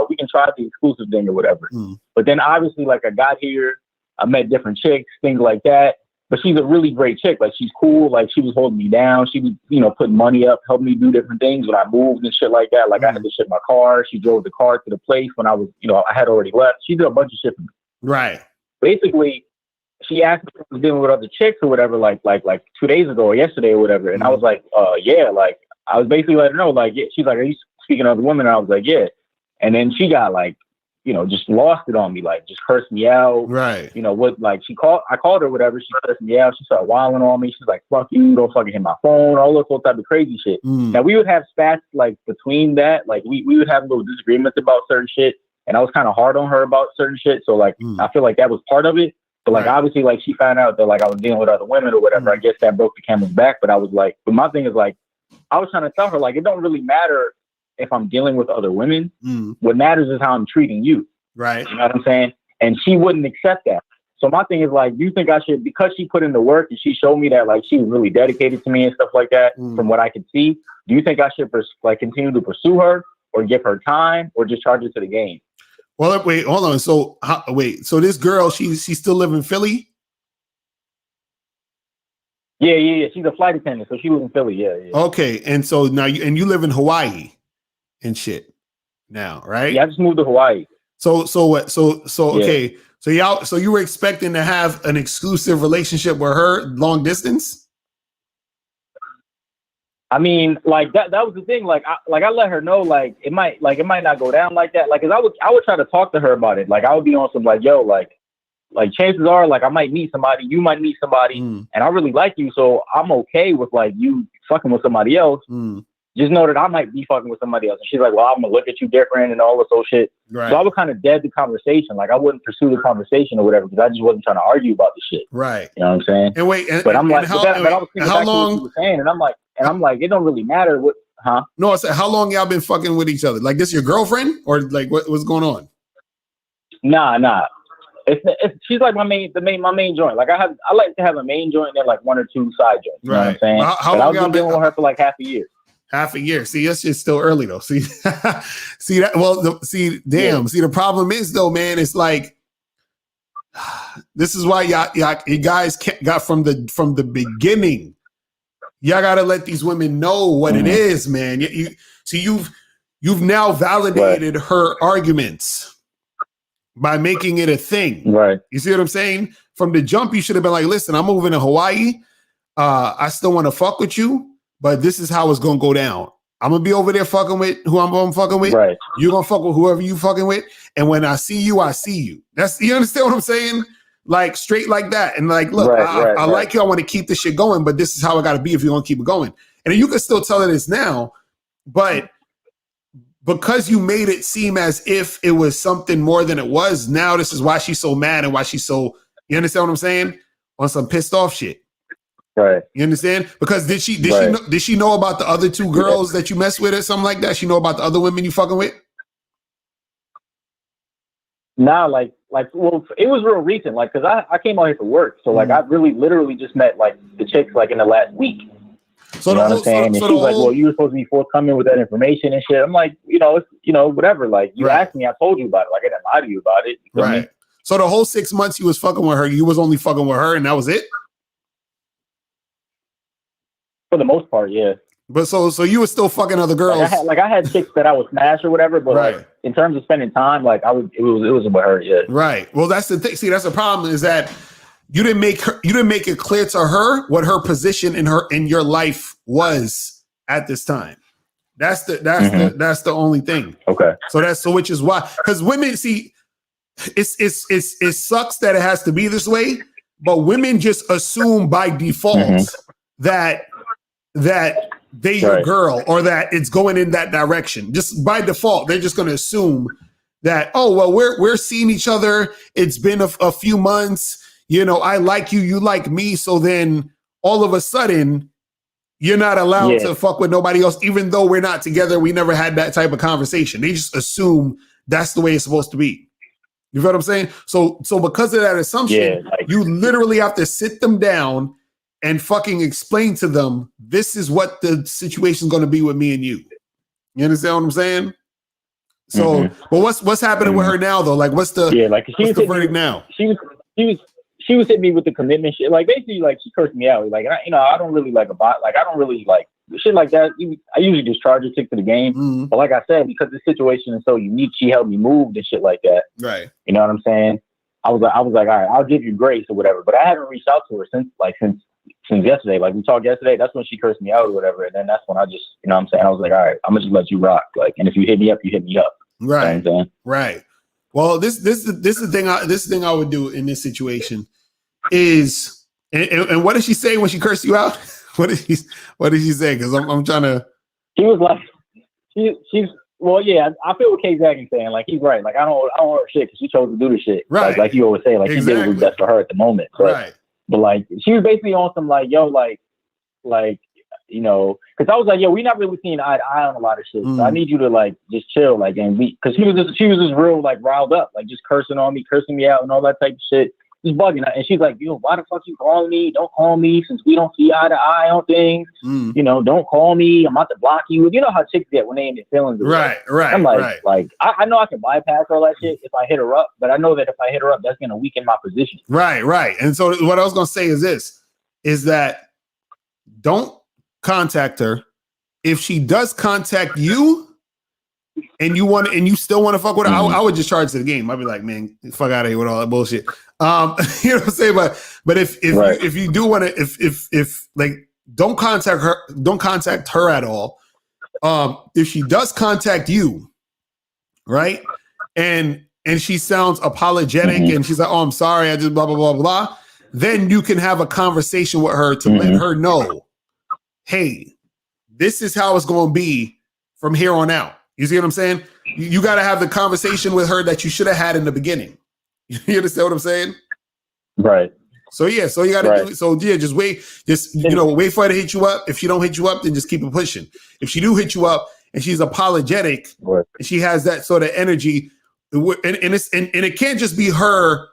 S6: we can try the exclusive thing or whatever. But then obviously, like, I got here, I met different chicks, things like that. But she's a really great chick. Like, she's cool. Like, she was holding me down. She was, you know, putting money up, helping me do different things when I moved and shit like that. Like, I had to ship my car. She drove the car to the place when I was, you know, I had already left. She did a bunch of shit for me.
S1: Right.
S6: Basically, she asked me if I was dealing with other chicks or whatever, like 2 days ago or yesterday or whatever. And I was like, yeah. Like, I was basically letting her know, like, yeah. She's like, are you speaking to other women? And I was like, yeah. And then she got, like, you know, just lost it on me, like, just cursed me out.
S1: Right.
S6: You know, what, like, I called her, whatever. She cursed me out. She started wilding on me. She's like, fuck you, don't fucking hit my phone, all this whole type of crazy shit. Now, we would have spats, like, between that. Like, we would have little disagreements about certain shit. And I was kind of hard on her about certain shit. So, like, I feel like that was part of it. But, like, obviously, like, she found out that, like, I was dealing with other women or whatever. I guess that broke the camel's back. But I was like, but my thing is, like, I was trying to tell her, like, it don't really matter if I'm dealing with other women. What matters is how I'm treating you.
S1: Right.
S6: You know what I'm saying? And she wouldn't accept that. So my thing is, like, do you think I should, because she put in the work and she showed me that, like, she was really dedicated to me and stuff like that, from what I could see, do you think I should, like, continue to pursue her or give her time or just charge her to the game?
S1: Well, wait, hold on. So, so this girl, she still live in Philly?
S6: Yeah. She's a flight attendant, so she was in Philly. Yeah.
S1: Okay, and so now you live in Hawaii and shit now, right?
S6: Yeah, I just moved to Hawaii.
S1: So what? So
S6: Yeah.
S1: okay. So you were expecting to have an exclusive relationship with her, long distance?
S6: I mean, like that was the thing. Like I let her know, like it might not go down like that. Like, cause I would try to talk to her about it. Like I would be on some like, yo, like chances are like I might meet somebody, you might meet somebody, and I really like you, so I'm okay with like you fucking with somebody else. Just know that I might be fucking with somebody else. And she's like, well, I'm gonna look at you different and all this old shit.
S1: Right.
S6: So I would kind of dead the conversation. Like I wouldn't pursue the conversation or whatever, because I just wasn't trying to argue about the shit.
S1: Right.
S6: You know what I'm saying?
S1: And wait,
S6: but I'm like,
S1: how long?
S6: What you were saying, and I'm like, it don't really matter what, huh?
S1: No, I said, how long y'all been fucking with each other? Like, this your girlfriend, or like what's going on?
S6: Nah. It's she's like my main joint. Like I like to have a main joint and then like one or two side joints. You know what I'm saying?
S1: Well, how long
S6: I was
S1: y'all been
S6: dealing with her for like half a year.
S1: Half a year. See, that's just still early though. See, see that. Well, see, the problem is though, man. It's like this is why you guys got from the beginning. Y'all gotta let these women know what it is, man. You've now validated her arguments by making it a thing.
S6: Right.
S1: You see what I'm saying? From the jump, you should have been like, listen, I'm moving to Hawaii. I still want to fuck with you, but this is how it's gonna go down. I'm gonna be over there fucking with who I'm fucking with.
S6: Right.
S1: You're gonna fuck with whoever you fucking with. And when I see you, I see you. You understand what I'm saying? Like straight like that. And like, look, I like you. I want to keep this shit going, but this is how it gotta be if you're gonna keep it going. And you can still tell her this now, but because you made it seem as if it was something more than it was, now this is why she's so mad and why she's so, you understand what I'm saying? On some pissed off shit.
S6: Right.
S1: You understand? Because did she know about the other two girls that you mess with or something like that? She know about the other women you fucking with?
S6: Nah, like, well, it was real recent. Like, cause I came out here for work, so like I really literally just met like the chicks like in the last week.
S1: So
S6: you know what I'm saying? And she's like, well, you were supposed to be forthcoming with that information and shit. I'm like, whatever. Like, you asked me, I told you about it. Like, I didn't lie to you about it. You feel me?
S1: So the whole 6 months you was fucking with her, you was only fucking with her and that was it?
S6: For the most part, yeah.
S1: But so you were still fucking other girls.
S6: I had chicks that I would smash or whatever, but like in terms of spending time, like it was with her, yeah.
S1: Right. Well, that's the thing. See, that's the problem is that you didn't make it clear to her what her position in your life was at this time. That's the only thing.
S6: Okay.
S1: So which is why, because women see it sucks that it has to be this way, but women just assume by default that they your girl or that it's going in that direction. Just by default, they're just going to assume that, oh, well, we're seeing each other. It's been a few months. I like you, you like me. So then all of a sudden you're not allowed to fuck with nobody else, even though we're not together. We never had that type of conversation. They just assume that's the way it's supposed to be. You feel what I'm saying? So because of that assumption, you literally have to sit them down and fucking explain to them, this is what the situation is going to be with me and you. You understand what I'm saying? So, but what's happening with her now though? Like, what's the verdict now?
S6: She was hitting me with the commitment shit. Like basically, like she cursed me out. Like I don't really like I don't really like shit like that. I usually just charge a tick to the game. But like I said, because the situation is so unique, she helped me move and shit like that.
S1: Right.
S6: You know what I'm saying? I was like, all right, I'll give you grace or whatever. But I haven't reached out to her since yesterday. Like we talked yesterday, that's when she cursed me out or whatever. And then that's when I just, you know what I'm saying? I was like, all right, I'm gonna just let you rock. Like, and if you hit me up, you hit me up.
S1: Right.
S6: You know what I'm saying?
S1: Right. Well, this is the thing I would do in this situation is, and what did she say when she cursed you out? What did she say? Because I'm trying to.
S6: She was like, she's well, yeah. I feel what K Zagging saying. Like he's right. Like I don't want her shit because she chose to do the shit.
S1: Right.
S6: Like you always say. Like she did what was best for her at the moment. But like she was basically on some like, yo, like because I was like, yo, we're not really seeing eye to eye on a lot of shit. So I need you to like just chill, like, and because she was just real like riled up, like just cursing me out and all that type of shit, just bugging. And she's like, yo, why the fuck you calling me? Don't call me since we don't see eye to eye on things. Don't call me. I'm about to block you. You know how chicks get when they in their feelings.
S1: Right.
S6: I'm like, I know I can bypass all that shit if I hit her up, but I know that if I hit her up, that's gonna weaken my position.
S1: Right. And so what I was gonna say is this: is that don't contact her. If she does contact you, and you still want to fuck with her, I would just charge to the game. I'd be like, man, fuck out of here with all that bullshit. You know what I'm saying? But if you do want to, if like, don't contact her at all. If she does contact you, right, and she sounds apologetic and she's like, oh, I'm sorry, I just blah blah blah blah, then you can have a conversation with her to let her know, hey, this is how it's going to be from here on out. You see what I'm saying? You got to have the conversation with her that you should have had in the beginning. You understand what I'm saying?
S6: Right.
S1: So yeah, so you got to do. So yeah, just wait. Just wait for her to hit you up. If she don't hit you up, then just keep it pushing. If she do hit you up and she's apologetic and she has that sort of energy, and it can't just be her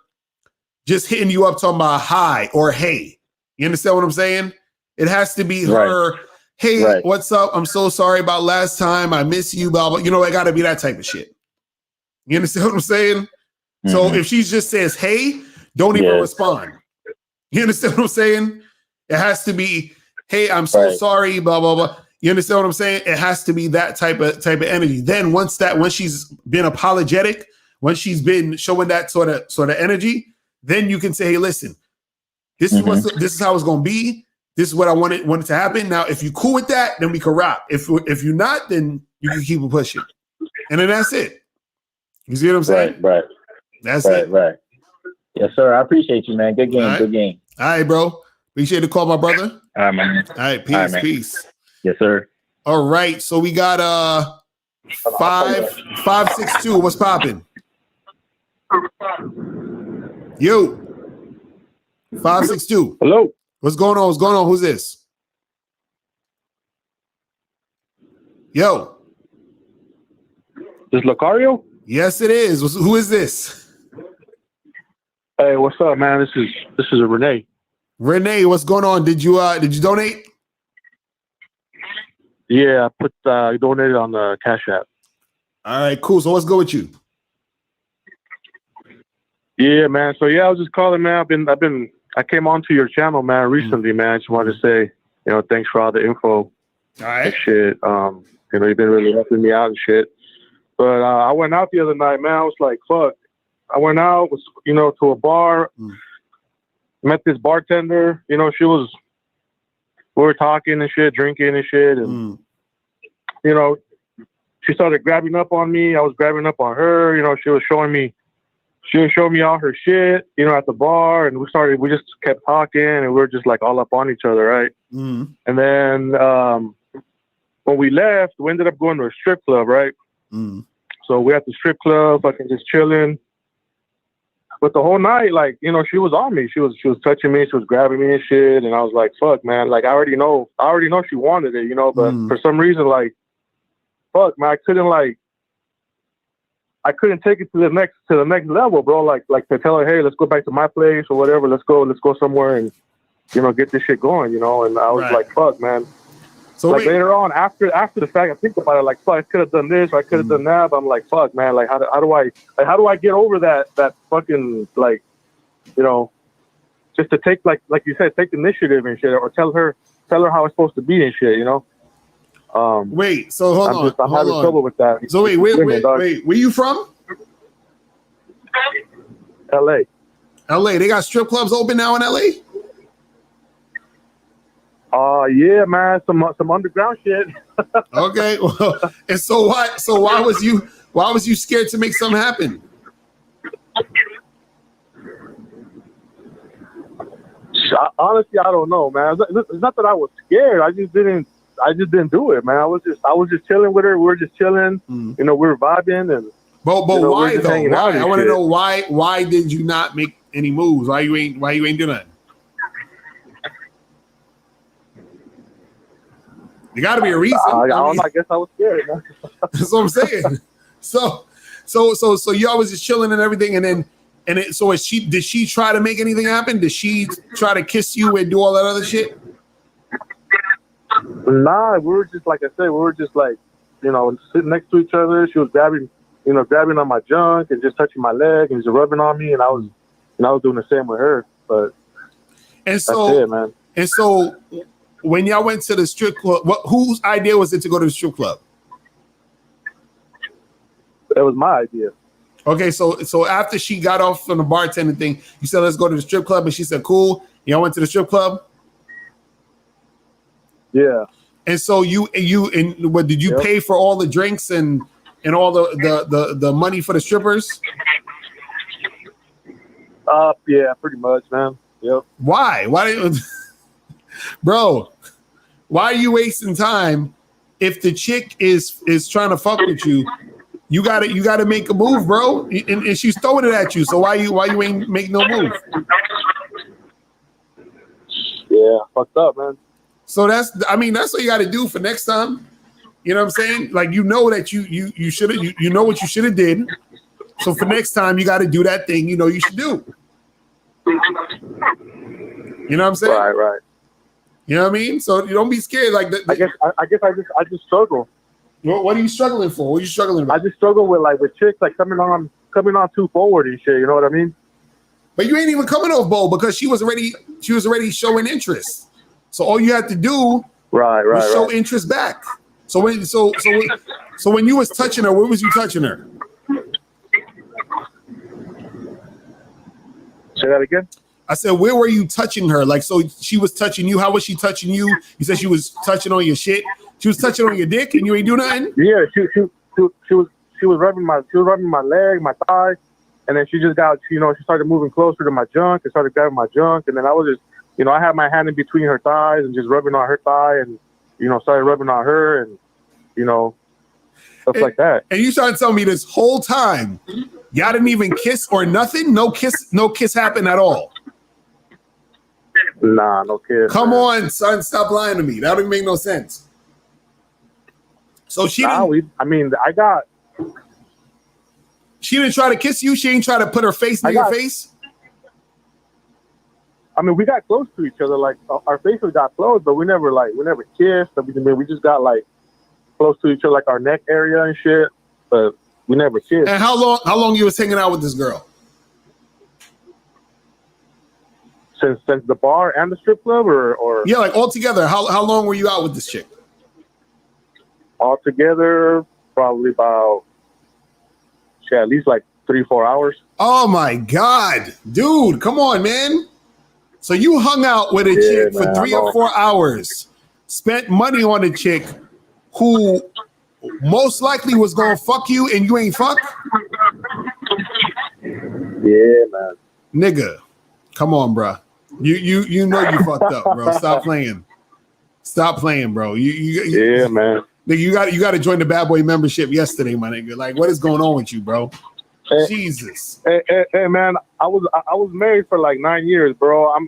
S1: just hitting you up talking about hi or hey. You understand what I'm saying? It has to be her. Hey, what's up? I'm so sorry about last time. I miss you, blah, blah. You know, it got to be that type of shit. You understand what I'm saying? So if she just says, hey, don't even respond. You understand what I'm saying? It has to be, hey, I'm so sorry, blah, blah, blah. You understand what I'm saying? It has to be that type of energy. Then once she's been apologetic, once she's been showing that sort of energy, then you can say, hey, listen, this is how it's going to be. This is what I wanted to happen. Now, if you're cool with that, then we can rock. If you're not, then you can keep it pushing. And then that's it. You see what I'm saying?
S6: Right.
S1: That's it.
S6: Right. Yes, sir. I appreciate you, man. Good game. Good game.
S1: All right, bro. Appreciate the call, my brother.
S6: All right, man.
S1: All right, peace.
S6: Yes, sir.
S1: All right. So we got 562. What's popping? Yo. 562.
S7: Hello.
S1: What's going on? Who's this? Yo.
S7: This Lucario?
S1: Yes, it is. Who is this?
S7: Hey, what's up, man? This is Renee.
S1: Renee, what's going on? Did you donate?
S7: Yeah, I donated on the Cash App.
S1: All right, cool. So what's good with you?
S7: Yeah, man. So yeah, I was just calling, man. I came onto your channel, man, recently, man. I just wanted to say, thanks for all the info.
S1: All right.
S7: And shit. You've been really helping me out and shit. But I went out the other night, man. I was like, fuck. I went out, to a bar. Met this bartender. We were talking and shit, drinking and shit. And, she started grabbing up on me. I was grabbing up on her. She was showing me all her shit, at the bar. And we just kept talking and we were just like all up on each other, right? And then when we left, we ended up going to a strip club, right? So we're at the strip club, fucking just chilling. But the whole night, like, she was on me. She was touching me. She was grabbing me and shit. And I was like, fuck, man. Like, I already know she wanted it, but for some reason, like, fuck, man, I couldn't take it to the next level, bro. Like to tell her, hey, let's go back to my place or whatever. Let's go somewhere and, get this shit going, And I was like, fuck, man. So like later on, after the fact, I think about it, like, fuck, I could have done this, or I could have done that. But I'm like, fuck, man, like, how do I get over that fucking, like, just to take, like you said, take initiative and shit, or tell her how it's supposed to be and shit,
S1: Wait, so hold on.
S7: I'm having trouble with that.
S1: So wait, where you from?
S7: LA.
S1: They got strip clubs open now in LA?
S7: Yeah, man, some underground shit.
S1: Okay, well, and so why was you scared to make something happen?
S7: Honestly, I don't know, man. It's not that I was scared. I just didn't do it, man. I was just chilling with her. We were just chilling. We were vibing and.
S1: But why though? Why? I want to know why. Why did you not make any moves? Why you ain't do nothing? There got to be a reason.
S7: I guess I was scared. Man.
S1: That's what I'm saying. So y'all was just chilling and everything, did she try to make anything happen? Did she try to kiss you and do all that other shit?
S7: Nah, we were just like I said, sitting next to each other. She was grabbing on my junk and just touching my leg and just rubbing on me, and I was doing the same with her. But
S1: that's it,
S7: man.
S1: And so when y'all went to the strip club, whose idea was it to go to the strip club?
S7: That was my idea.
S1: Okay, so after she got off from the bartending thing, you said let's go to the strip club, and she said cool. Y'all went to the strip club.
S7: Yeah.
S1: And so what did you pay for all the drinks and all the money for the strippers?
S7: Yeah, pretty much, man. Yep.
S1: Why? Bro, why are you wasting time? If the chick is trying to fuck with you, you gotta make a move, bro. And she's throwing it at you. So why you ain't make no move?
S7: Yeah, fucked up, man.
S1: So that's what you got to do for next time. You know what I'm saying? Like, you know that you should have, you know what you should have did. So for next time, you got to do that thing you know you should do. You know what I'm saying?
S7: Right.
S1: You know what I mean? So you don't be scared. Like
S7: I guess I just struggle.
S1: What are you struggling for? What are you struggling about?
S7: I just struggle with chicks like coming on too forward and shit. You know what I mean?
S1: But you ain't even coming off bold because she was already showing interest. So all you had to do was show interest back. So when you was touching her, where was you touching her?
S7: Say that again.
S1: I said, where were you touching her? Like, so she was touching you. How was she touching you? You said she was touching on your shit. She was touching on your dick, and you ain't do nothing.
S7: Yeah, she was rubbing my leg, my thigh, and then she just got, she started moving closer to my junk and started grabbing my junk, and then I was just, I had my hand in between her thighs and just rubbing on her thigh, and started rubbing on her, and stuff like that.
S1: And you trying to tell me this whole time y'all didn't even kiss or nothing? No kiss happened at all.
S7: Nah, no kiss.
S1: Come on, son, stop lying to me. That don't make no sense. So she didn't try to kiss you. She didn't try to put her face near your face.
S7: I mean, we got close to each other. Like our faces got close, but we never kissed. We just got like close to each other, like our neck area and shit. But we never kissed.
S1: And how long you was hanging out with this girl?
S7: Since the bar and the strip club, or
S1: yeah, like all together. How long were you out with this chick?
S7: All together, probably about at least like 3-4 hours.
S1: Oh my God, dude, come on, man. So you hung out with a chick for 3 or 4 hours, spent money on a chick who most likely was gonna fuck you, and you ain't fuck?
S7: Yeah, man.
S1: Nigga, come on, bro. You know you fucked up, bro. Stop playing. Stop playing, bro.
S7: Yeah, man.
S1: Nigga, you got to join the Bad Boy membership yesterday, my nigga. Like, what is going on with you, bro?
S7: Hey,
S1: Jesus.
S7: Hey, man. I was married for like 9 years, bro. I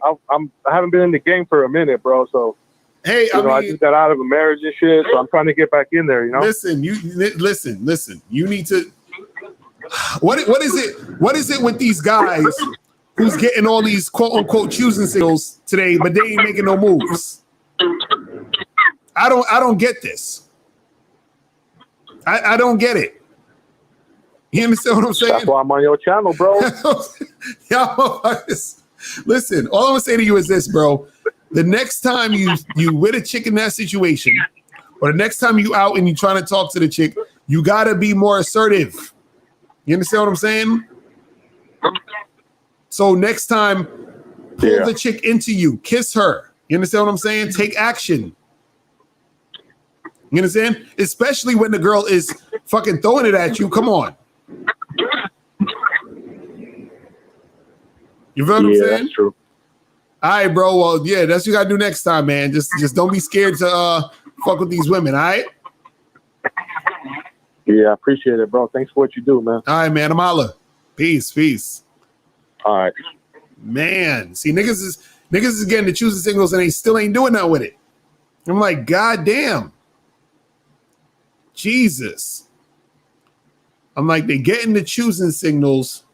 S7: haven't been in the game for a minute, bro. So
S1: hey,
S7: I just got out of a marriage and shit, so I'm trying to get back in there.
S1: Listen. You need to. What is it with these guys who's getting all these quote unquote choosing signals today, but they ain't making no moves? I don't get this. I don't get it. You understand what I'm saying?
S7: That's why I'm on your channel, bro.
S1: Listen, all I'm gonna say to you is this, bro. The next time you with a chick in that situation, or the next time you out and you trying to talk to the chick, you gotta be more assertive. You understand what I'm saying? So next time, pull the chick into you, kiss her. You understand what I'm saying? Take action. You understand? Especially when the girl is fucking throwing it at you. Come on. You feel what I'm saying?
S7: That's true.
S1: All right, bro. Well, yeah, that's what you gotta do next time, man. Just don't be scared to fuck with these women, all right?
S7: Yeah, I appreciate it, bro. Thanks for what you do, man.
S1: All right, man. I'm holla. Peace.
S7: All right.
S1: Man, see, niggas is getting the choosing signals and they still ain't doing nothing with it. I'm like, God damn. Jesus. I'm like, they getting the choosing signals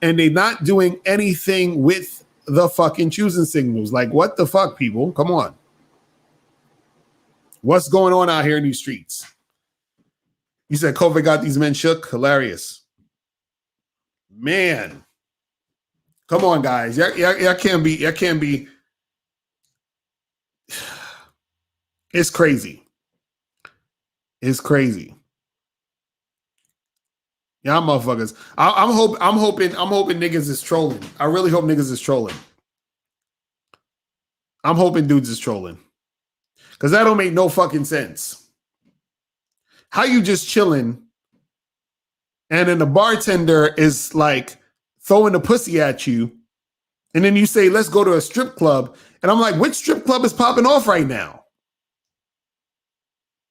S1: and they not doing anything with the fucking choosing signals. Like, what the fuck, people? Come on. What's going on out here in these streets? You said COVID got these men shook. Hilarious. Man. Come on, guys. Y'all can't be. It's crazy. It's crazy. Yeah, motherfuckers. I'm hoping niggas is trolling. I really hope niggas is trolling. I'm hoping dudes is trolling. Because that don't make no fucking sense. How you just chilling and then the bartender is like throwing the pussy at you and then you say, let's go to a strip club. And I'm like, which strip club is popping off right now?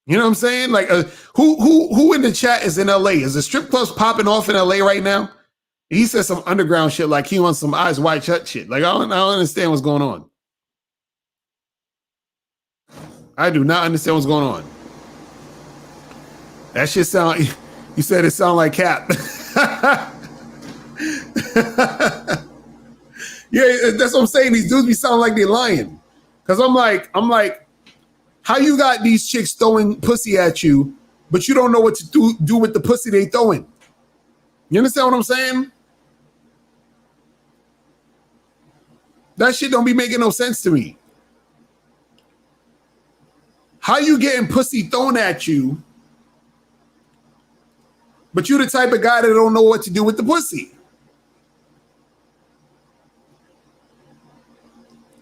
S1: You know what I'm saying? Like, who in the chat is in LA? Is the strip clubs popping off in LA right now? He said some underground shit like he wants some Eyes Wide Shut shit. Like, I don't understand what's going on. I do not understand what's going on. That shit sound, you said it sound like Cap. Yeah, that's what I'm saying. These dudes be sounding like they lying. Cause I'm like, how you got these chicks throwing pussy at you, but you don't know what to do with the pussy they throwing? You understand what I'm saying? That shit don't be making no sense to me. How you getting pussy thrown at you, but you the type of guy that don't know what to do with the pussy?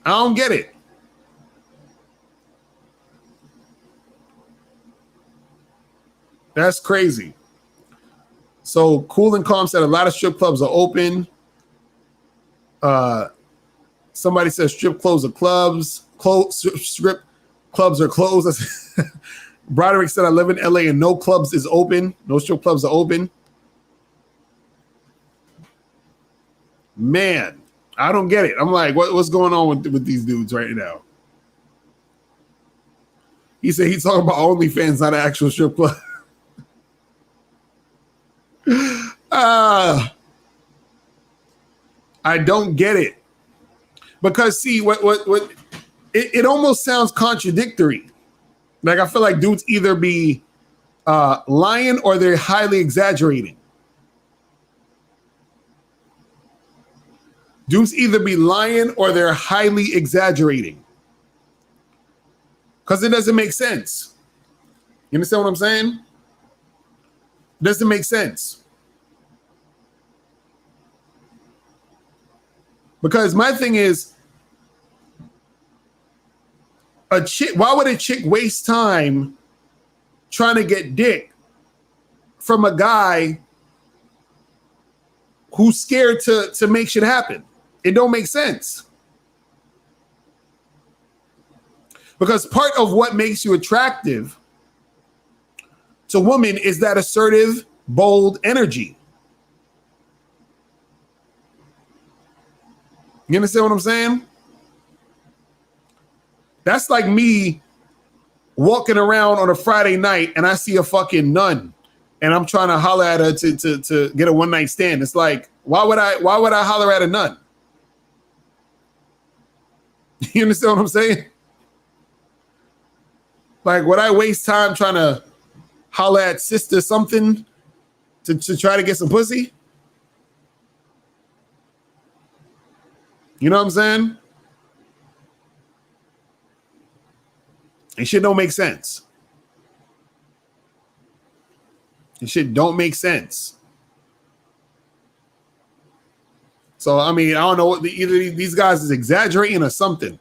S1: I don't get it. That's crazy. So Cool and Calm said a lot of strip clubs are open. Somebody says strip clubs are clubs. Strip clubs are closed. Broderick said I live in LA and no clubs is open. No strip clubs are open. Man, I don't get it. I'm like, what's going on with these dudes right now? He said he's talking about OnlyFans, not an actual strip club. I don't get it. Because see, what it almost sounds contradictory. Like I feel like dudes either be lying or they're highly exaggerating. Dudes either be lying or they're highly exaggerating. Because it doesn't make sense. You understand what I'm saying? It doesn't make sense. Because my thing is, a chick, why would a chick waste time trying to get dick from a guy who's scared to make shit happen? It don't make sense. Because part of what makes you attractive to women is that assertive, bold energy. You understand what I'm saying? That's like me walking around on a Friday night and I see a fucking nun and I'm trying to holler at her to get a one night stand. It's like, why would I holler at a nun? You understand what I'm saying? Like, would I waste time trying to holler at sister something to try to get some pussy? You know what I'm saying? And shit don't make sense. And shit don't make sense. So, I mean, I don't know what either these guys is exaggerating or something.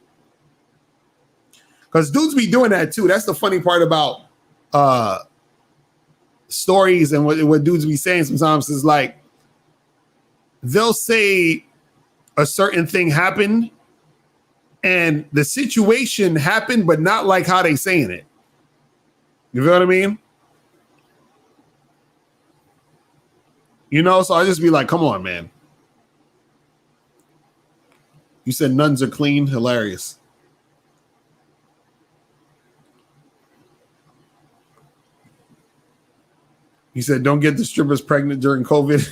S1: Because dudes be doing that too. That's the funny part about stories and what dudes be saying sometimes is like, they'll say a certain thing happened and the situation happened, but not like how they saying it. You feel what I mean? You know, so I just be like, come on, man. You said nuns are clean. Hilarious. He said, don't get the strippers pregnant during COVID.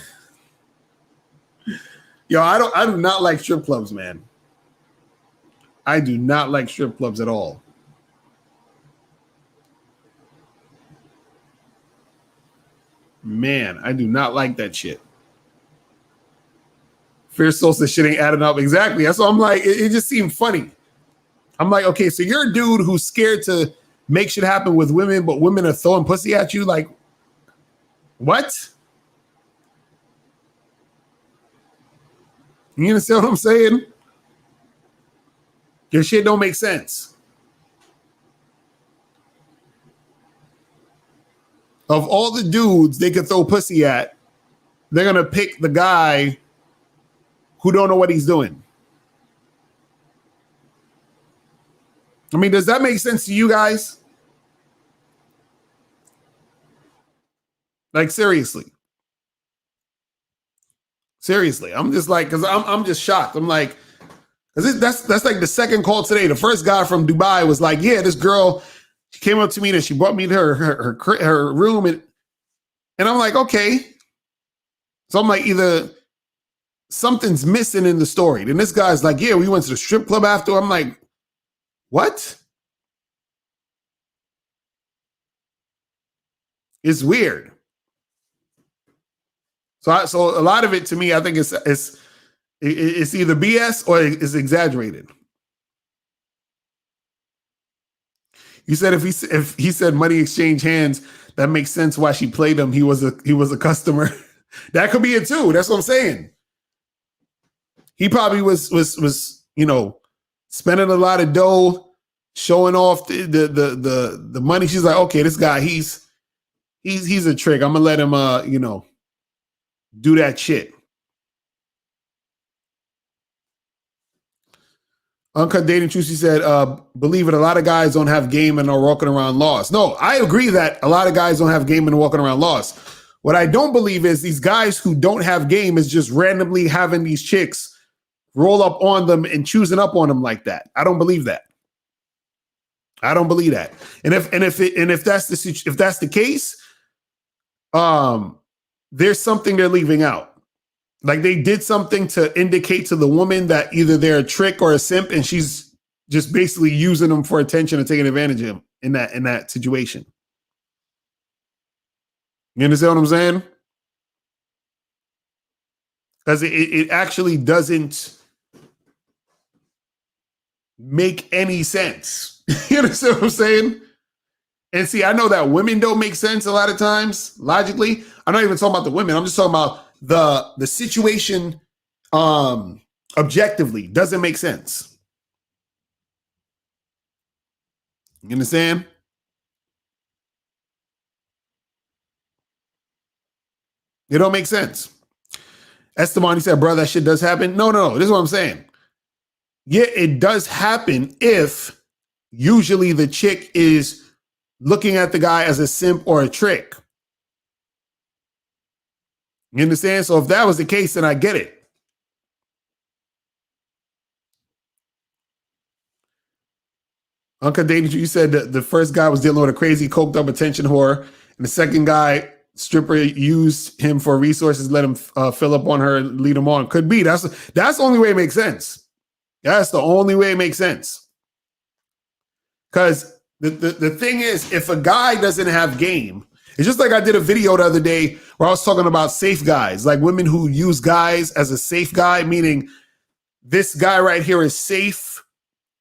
S1: Yo, I do not like strip clubs, man. I do not like strip clubs at all. Man, I do not like that shit. Fierce Soul says shit ain't adding up. Exactly. That's what I'm like. It just seemed funny. I'm like, okay, so you're a dude who's scared to make shit happen with women, but women are throwing pussy at you. Like, what? You understand what I'm saying? Your shit don't make sense. Of all the dudes they could throw pussy at, they're gonna pick the guy who don't know what he's doing. I mean, does that make sense to you guys? Like, seriously. Seriously. I'm just like, because I'm just shocked. I'm like, that's like the second call today. The first guy from Dubai was like, yeah, this girl, she came up to me and she brought me to her room. And I'm like, okay. So I'm like, either something's missing in the story. Then this guy's like, yeah, we went to the strip club after. I'm like, what? It's weird. So a lot of it to me, I think it's either BS or it's exaggerated. You said if he said money exchange hands, that makes sense why she played him. He was a customer. That could be it too. That's what I'm saying. He probably was spending a lot of dough, showing off the money. She's like, okay, this guy, he's a trick. I'm gonna let him do that shit. Uncut Dating Truth, she said, believe it, a lot of guys don't have game and are walking around lost. No, I agree that a lot of guys don't have game and are walking around lost. What I don't believe is these guys who don't have game is just randomly having these chicks roll up on them and choosing up on them like that. I don't believe that. I don't believe that. And if that's the case, there's something they're leaving out. Like they did something to indicate to the woman that either they're a trick or a simp, and she's just basically using them for attention and taking advantage of him in that situation. You understand what I'm saying? Because it actually doesn't make any sense. You understand what I'm saying? And see, I know that women don't make sense a lot of times, logically. I'm not even talking about the women. I'm just talking about the situation objectively doesn't make sense. You understand? It don't make sense. Esteban, he said, bro, that shit does happen. No. This is what I'm saying. Yeah, it does happen if usually the chick is looking at the guy as a simp or a trick. You understand? So if that was the case, then I get it. Uncle David, you said that the first guy was dealing with a crazy coked up attention whore, and the second guy, stripper, used him for resources, let him fill up on her and lead him on. Could be. That's the only way it makes sense. That's the only way it makes sense. Because the thing is, if a guy doesn't have game, it's just like I did a video the other day where I was talking about safe guys, like women who use guys as a safe guy, meaning this guy right here is safe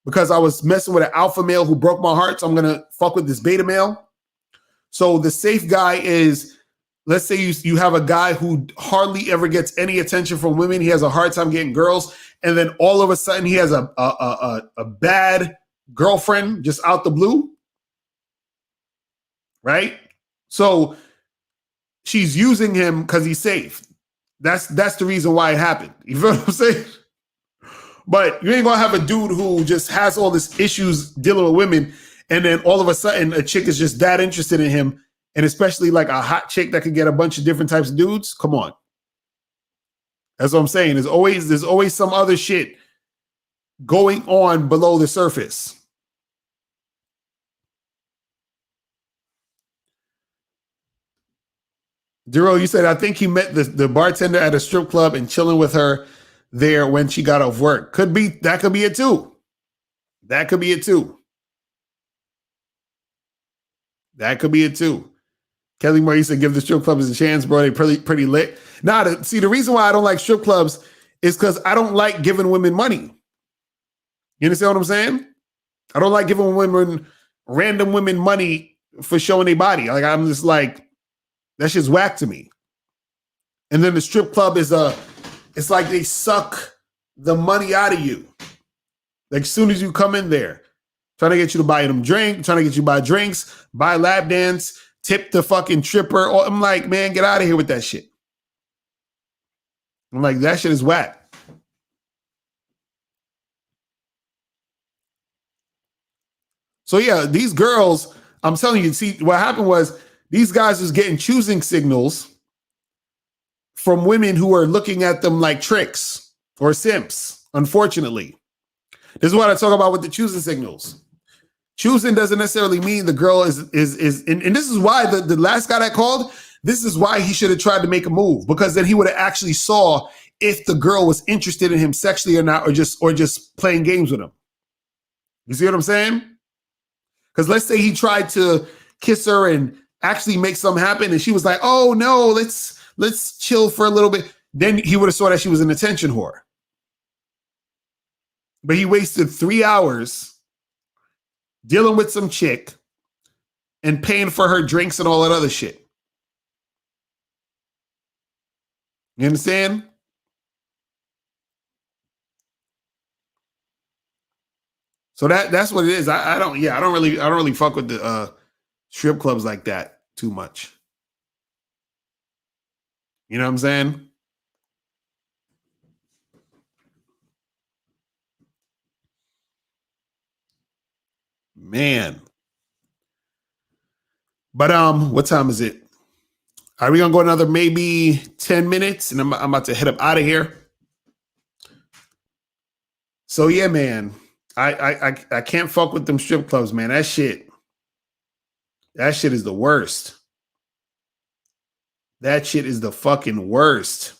S1: because I was messing with an alpha male who broke my heart, so I'm going to fuck with this beta male. So the safe guy is, let's say you have a guy who hardly ever gets any attention from women. He has a hard time getting girls. And then all of a sudden he has a bad girlfriend just out the blue. Right? So she's using him because he's safe. That's the reason why it happened. You feel what I'm saying? But you ain't gonna have a dude who just has all these issues dealing with women, and then all of a sudden a chick is just that interested in him, and especially like a hot chick that could get a bunch of different types of dudes. Come on. That's what I'm saying. There's always some other shit going on below the surface. Duro, you said, I think he met the bartender at a strip club and chilling with her there when she got off work. That could be it too. That could be it too. That could be it too. Kelly Moore, you said, give the strip clubs a chance, bro. They pretty lit. Nah, see, the reason why I don't like strip clubs is because I don't like giving women money. You understand what I'm saying? I don't like giving women random women money for showing their body. Like, I'm just like, that shit's whack to me. And then the strip club it's like they suck the money out of you. Like, as soon as you come in there, trying to get you to buy them drink, trying to get you to buy drinks, buy lap dance, tip the fucking tripper. I'm like, man, get out of here with that shit. I'm like, that shit is whack. So yeah, these girls, I'm telling you, see, what happened was these guys was getting choosing signals from women who are looking at them like tricks or simps, unfortunately. This is what I talk about with the choosing signals. Choosing doesn't necessarily mean the girl is and this is why the last guy that called, this is why he should have tried to make a move, because then he would have actually saw if the girl was interested in him sexually or not, or just playing games with him. You see what I'm saying? Because let's say he tried to kiss her and actually make something happen, and she was like, "Oh no, let's chill for a little bit." Then he would have saw that she was an attention whore. But he wasted 3 hours dealing with some chick and paying for her drinks and all that other shit. You understand? So that's what it is. I don't really fuck with the strip clubs like that too much. You know what I'm saying? Man. But what time is it? Are we gonna go another maybe 10 minutes? And I'm about to head up out of here. So yeah, man. I can't fuck with them strip clubs, man. That shit is the worst. That shit is the fucking worst.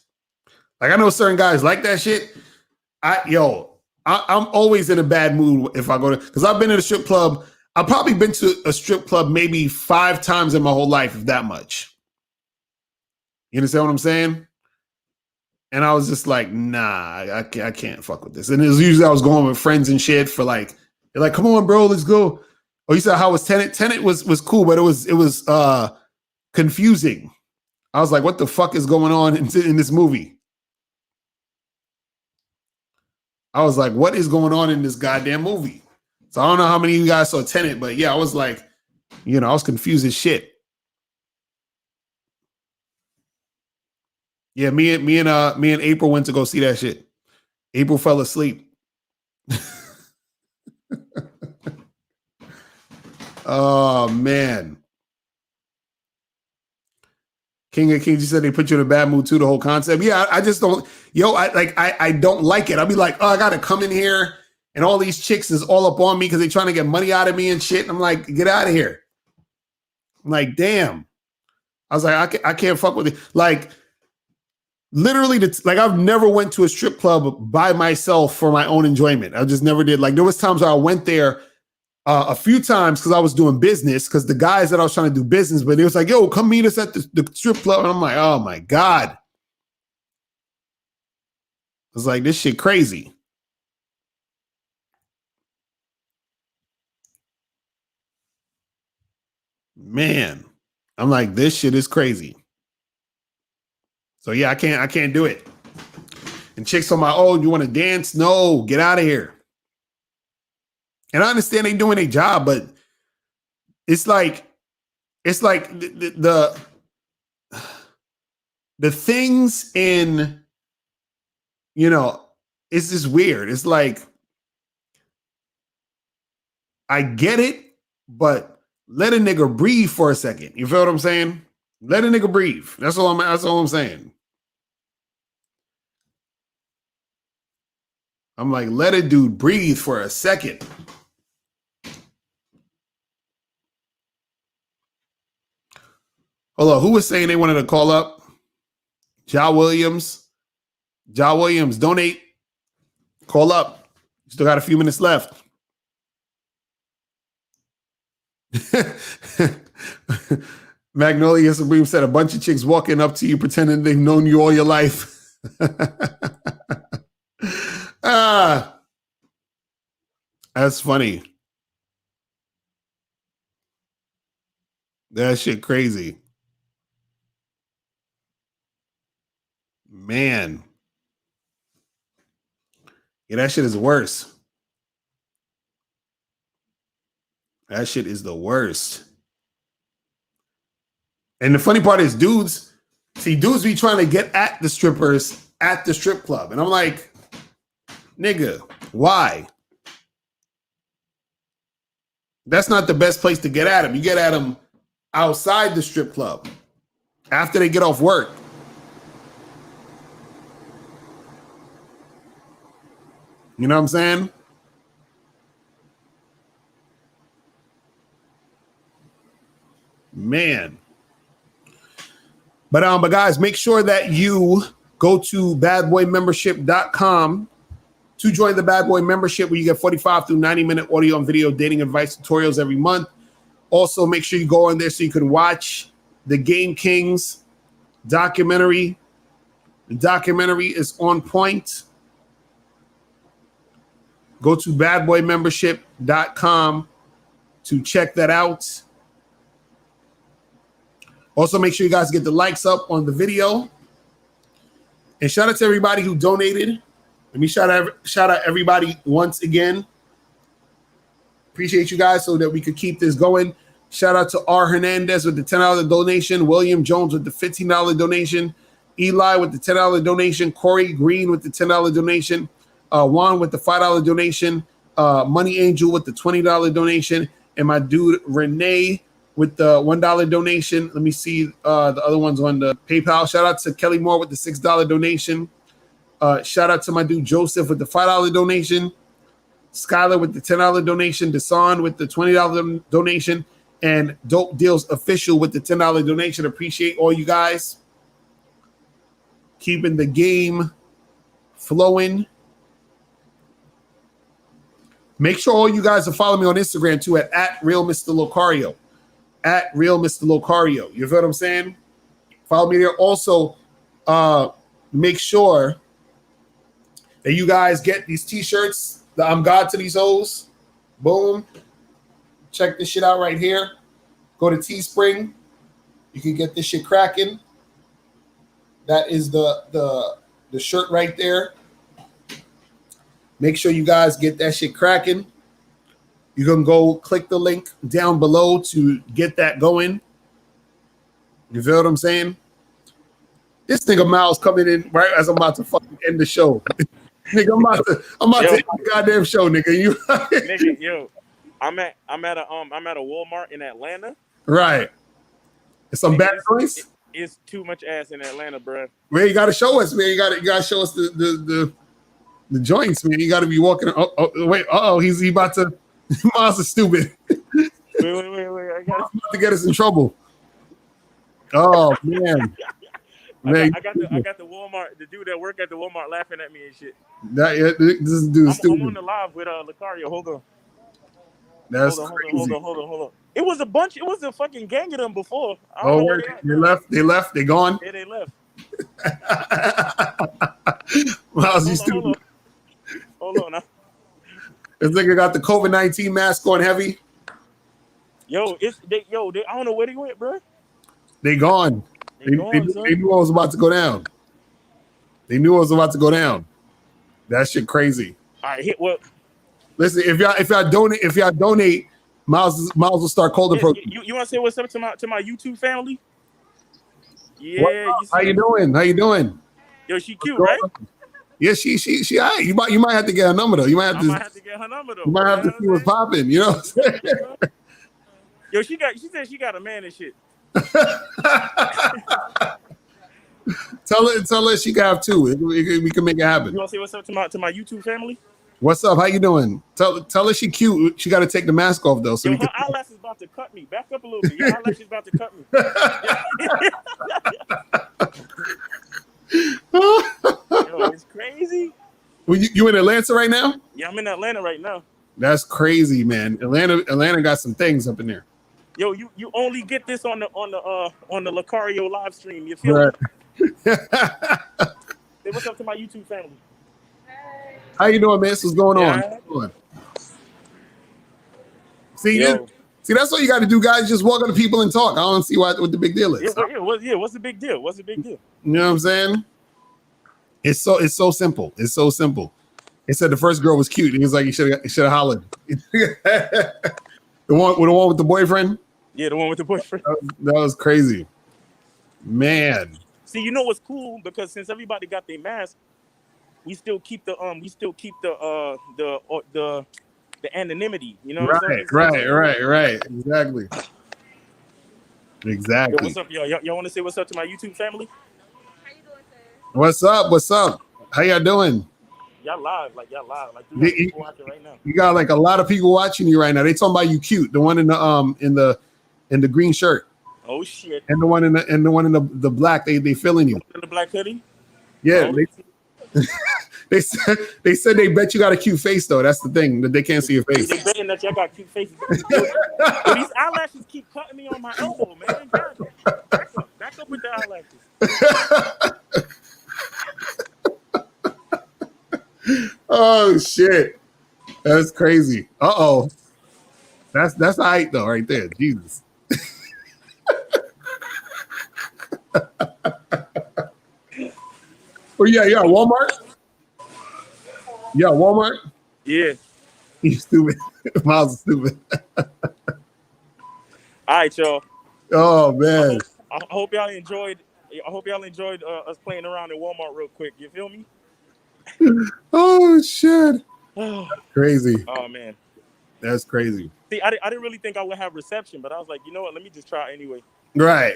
S1: Like, I know certain guys like that shit. I'm always in a bad mood if I go to, because I've been in a strip club. I've probably been to a strip club maybe 5 times in my whole life, if that much. You understand what I'm saying? And I was just like, nah, I can't fuck with this. And it was usually I was going with friends and shit for like, they're like, come on, bro, let's go. Oh, you said how was Tenet? Tenet was cool, but it was confusing. I was like, what the fuck is going on in this movie? I was like, what is going on in this goddamn movie? So I don't know how many of you guys saw Tenet, but yeah, I was like, I was confused as shit. Yeah, me and April went to go see that shit. April fell asleep. Oh man. King of Kings, you said they put you in a bad mood too, the whole concept. Yeah, I just don't, I don't like it. I'll be like, oh, I gotta come in here and all these chicks is all up on me because they're trying to get money out of me and shit. And I'm like, get out of here. I'm like, damn. I was like, I can't fuck with it. Like, literally, I've never went to a strip club by myself for my own enjoyment. I just never did. Like, there was times where I went there a few times because I was doing business, because the guys that I was trying to do business with, they was like, yo, come meet us at the strip club. And I'm like, oh my God. I was like, this shit crazy. Man, I'm like, this shit is crazy. So yeah, I can't do it. And chicks on my, oh, you want to dance? No, get out of here. And I understand they doing their job, but it's like the things in, it's just weird. It's like, I get it, but let a nigga breathe for a second. You feel what I'm saying? Let a nigga breathe. That's all I'm saying. I'm like, let a dude breathe for a second. Hold on, who was saying they wanted to call up? Ja Williams. Ja Williams, donate. Call up. Still got a few minutes left. Magnolia Supreme said a bunch of chicks walking up to you pretending they've known you all your life. That's funny. That shit crazy. Man. Yeah, that shit is worse. That shit is the worst. And the funny part is dudes be trying to get at the strippers at the strip club. And I'm like, nigga, why? That's not the best place to get at them. You get at them outside the strip club after they get off work. You know what I'm saying? Man. But guys, make sure that you go to badboymembership.com to join the Bad Boy membership, where you get 45 through 90-minute audio and video dating advice tutorials every month. Also, make sure you go on there so you can watch the Game Kings documentary. The documentary is on point. Go to badboymembership.com to check that out. Also, make sure you guys get the likes up on the video. And shout out to everybody who donated. Let me shout out everybody once again. Appreciate you guys so that we could keep this going. Shout out to R. Hernandez with the $10 donation. William Jones with the $15 donation. Eli with the $10 donation. Corey Green with the $10 donation. Juan with the $5 donation. Money Angel with the $20 donation. And my dude Renee with the $1 donation. Let me see the other ones on the PayPal. Shout out to Kelly Moore with the $6 donation. Shout out to my dude Joseph with the $5 donation. Skylar with the $10 donation. Desan with the $20 donation. And Dope Deals Official with the $10 donation. Appreciate all you guys. Keeping the game flowing. Make sure all you guys are following me on Instagram too at Real Mr. Locario. At Real Mr. Locario. You feel what I'm saying? Follow me there. Also, make sure that you guys get these t-shirts. The I'm God to these hoes. Boom. Check this shit out right here. Go to Teespring. You can get this shit cracking. That is the shirt right there. Make sure you guys get that shit cracking. You can go click the link down below to get that going. You feel what I'm saying? This nigga Miles coming in right as I'm about to fucking end the show. Nigga, I'm about to end the goddamn show, nigga.
S8: Nigga, yo, I'm at a Walmart in Atlanta.
S1: Right. It's some bad choice.
S8: It's too much ass in Atlanta, bro.
S1: Man, you gotta show us, man. You gotta show us the joints, man. You gotta be walking. He's about to. Miles is stupid.
S8: Wait.
S1: I got to get us in trouble. Oh man.
S8: I got the Walmart, the dude that work at the Walmart laughing at me and shit.
S1: This dude is stupid.
S8: I'm on the live with Lucario. Hold on.
S1: That's
S8: crazy. Hold on. It was a fucking gang of them before.
S1: They left. They gone.
S8: Yeah, they left.
S1: Miles, you stupid.
S8: Hold on now.
S1: This nigga got the COVID-19 mask on heavy.
S8: Yo, I don't know where they went, bro.
S1: They gone. They knew it was about to go down. That shit crazy.
S8: All right, well.
S1: Listen, if y'all donate, Miles will start cold approach.
S8: You want to say what's up to my YouTube family? Yeah.
S1: How you doing?
S8: Yo, she cute, right?
S1: Yeah, she. You might have to get her number though. You might have to get her number though. You might have to see what's popping. You know what I'm saying?
S8: Yo, she said she got a man and shit.
S1: Tell her she can have two. We can make it happen.
S8: You want to say what's up to my YouTube family?
S1: What's up? How you doing? Tell her she cute. She got to take the mask off though. So
S8: her eyelash is about to cut me. Back up a little bit. Your eyelash is about to cut me. Yo, it's crazy.
S1: Well, you in Atlanta right now?
S8: Yeah, I'm in Atlanta right now.
S1: That's crazy, man. Atlanta got some things up in there.
S8: Yo, you only get this on the Lucario live stream. You feel me? Say what's up to my YouTube family. How
S1: you doing, man? What's going on? See, See, that's what you got to do, guys. Just walk up to people and talk. I don't see what the big deal is.
S8: What's the big deal? What's the big deal?
S1: You know what I'm saying? It's so simple. It's so simple. They said the first girl was cute. He was like, you should have hollered. the one with the boyfriend.
S8: Yeah, the one with the boyfriend.
S1: That was crazy, man.
S8: See, you know what's cool, because since everybody got their mask, we still keep the anonymity. You know what I'm saying?
S1: Right. Exactly.
S8: Yo, what's up, y'all? Y'all want to say what's up to my YouTube family?
S9: How you doing, sir?
S1: What's up? How y'all doing?
S8: Y'all live. Like 300 people watching right now.
S1: You got like a lot of people watching you right now. They talking about you cute. The one in the green shirt.
S8: Oh shit.
S1: And the one in the black. They feeling you.
S8: In the black hoodie.
S1: Yeah. Oh. They said they bet you got a cute face though. That's the thing, that they can't see your face.
S8: They betting that y'all got cute faces. But these eyelashes keep cutting me on my elbow, man. Back up with the eyelashes.
S1: Oh shit, that's crazy. That's height though, right there. Jesus. Oh yeah, Walmart. Yeah, Walmart.
S8: Yeah.
S1: You stupid. Miles is stupid.
S8: All right, y'all.
S1: Oh man.
S8: I hope y'all enjoyed. Us playing around in Walmart real quick. You feel me?
S1: Oh shit. Crazy.
S8: Oh man.
S1: That's crazy.
S8: See, I didn't really think I would have reception, but I was like, you know what? Let me just try anyway.
S1: Right.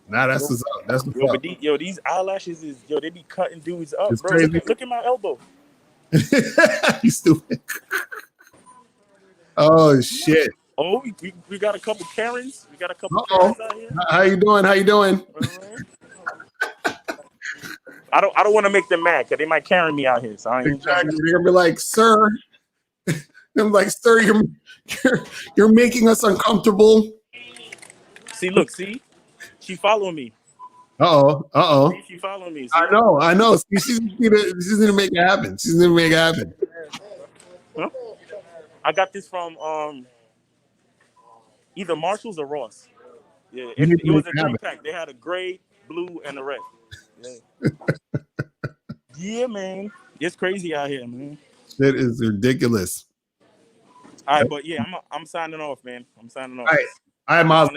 S1: Nah, that's what's up. That's what's up.
S8: These eyelashes they be cutting dudes up,
S1: It's
S8: bro.
S1: crazy.
S8: Look at my elbow.
S1: You stupid. Oh shit.
S8: Oh, we got a couple Karens. We got a couple
S1: Uh-oh.
S8: Karens out here.
S1: How you doing?
S8: I don't want to make them mad because they might carry me out here. So I ain't
S1: exactly. They're gonna be like, sir. I'm like, sir, you're making us uncomfortable.
S8: See, she following me.
S1: Uh-oh.
S8: She following me. See?
S1: I know. She's gonna make it happen.
S8: Huh? I got this from either Marshalls or Ross. Yeah, it was a 3-pack. They had a gray, blue, and a red. Yeah. Yeah, man. It's crazy out here, man.
S1: Shit is ridiculous.
S8: All right, but yeah, I'm signing off, man. I'm signing off.
S1: All right, Miles.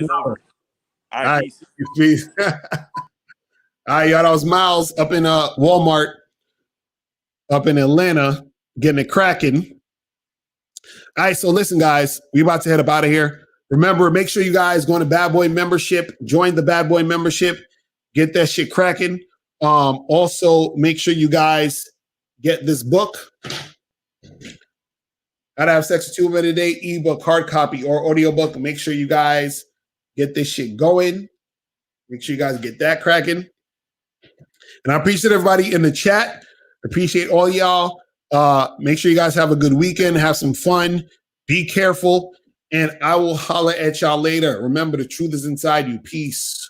S8: All right,
S1: peace. All right, y'all. That was Miles up in Walmart up in Atlanta getting it cracking. All right, so listen, guys, we about to head up out of here. Remember, make sure you guys go on to Bad Boy membership. Join the Bad Boy membership. Get that shit cracking. Also, make sure you guys get this book. How to Have Sex with 2 Women a Day, ebook, hard copy, or audiobook. Make sure you guys get this shit going. Make sure you guys get that cracking. And I appreciate everybody in the chat. Appreciate all y'all. Make sure you guys have a good weekend. Have some fun. Be careful. And I will holler at y'all later. Remember, the truth is inside you. Peace.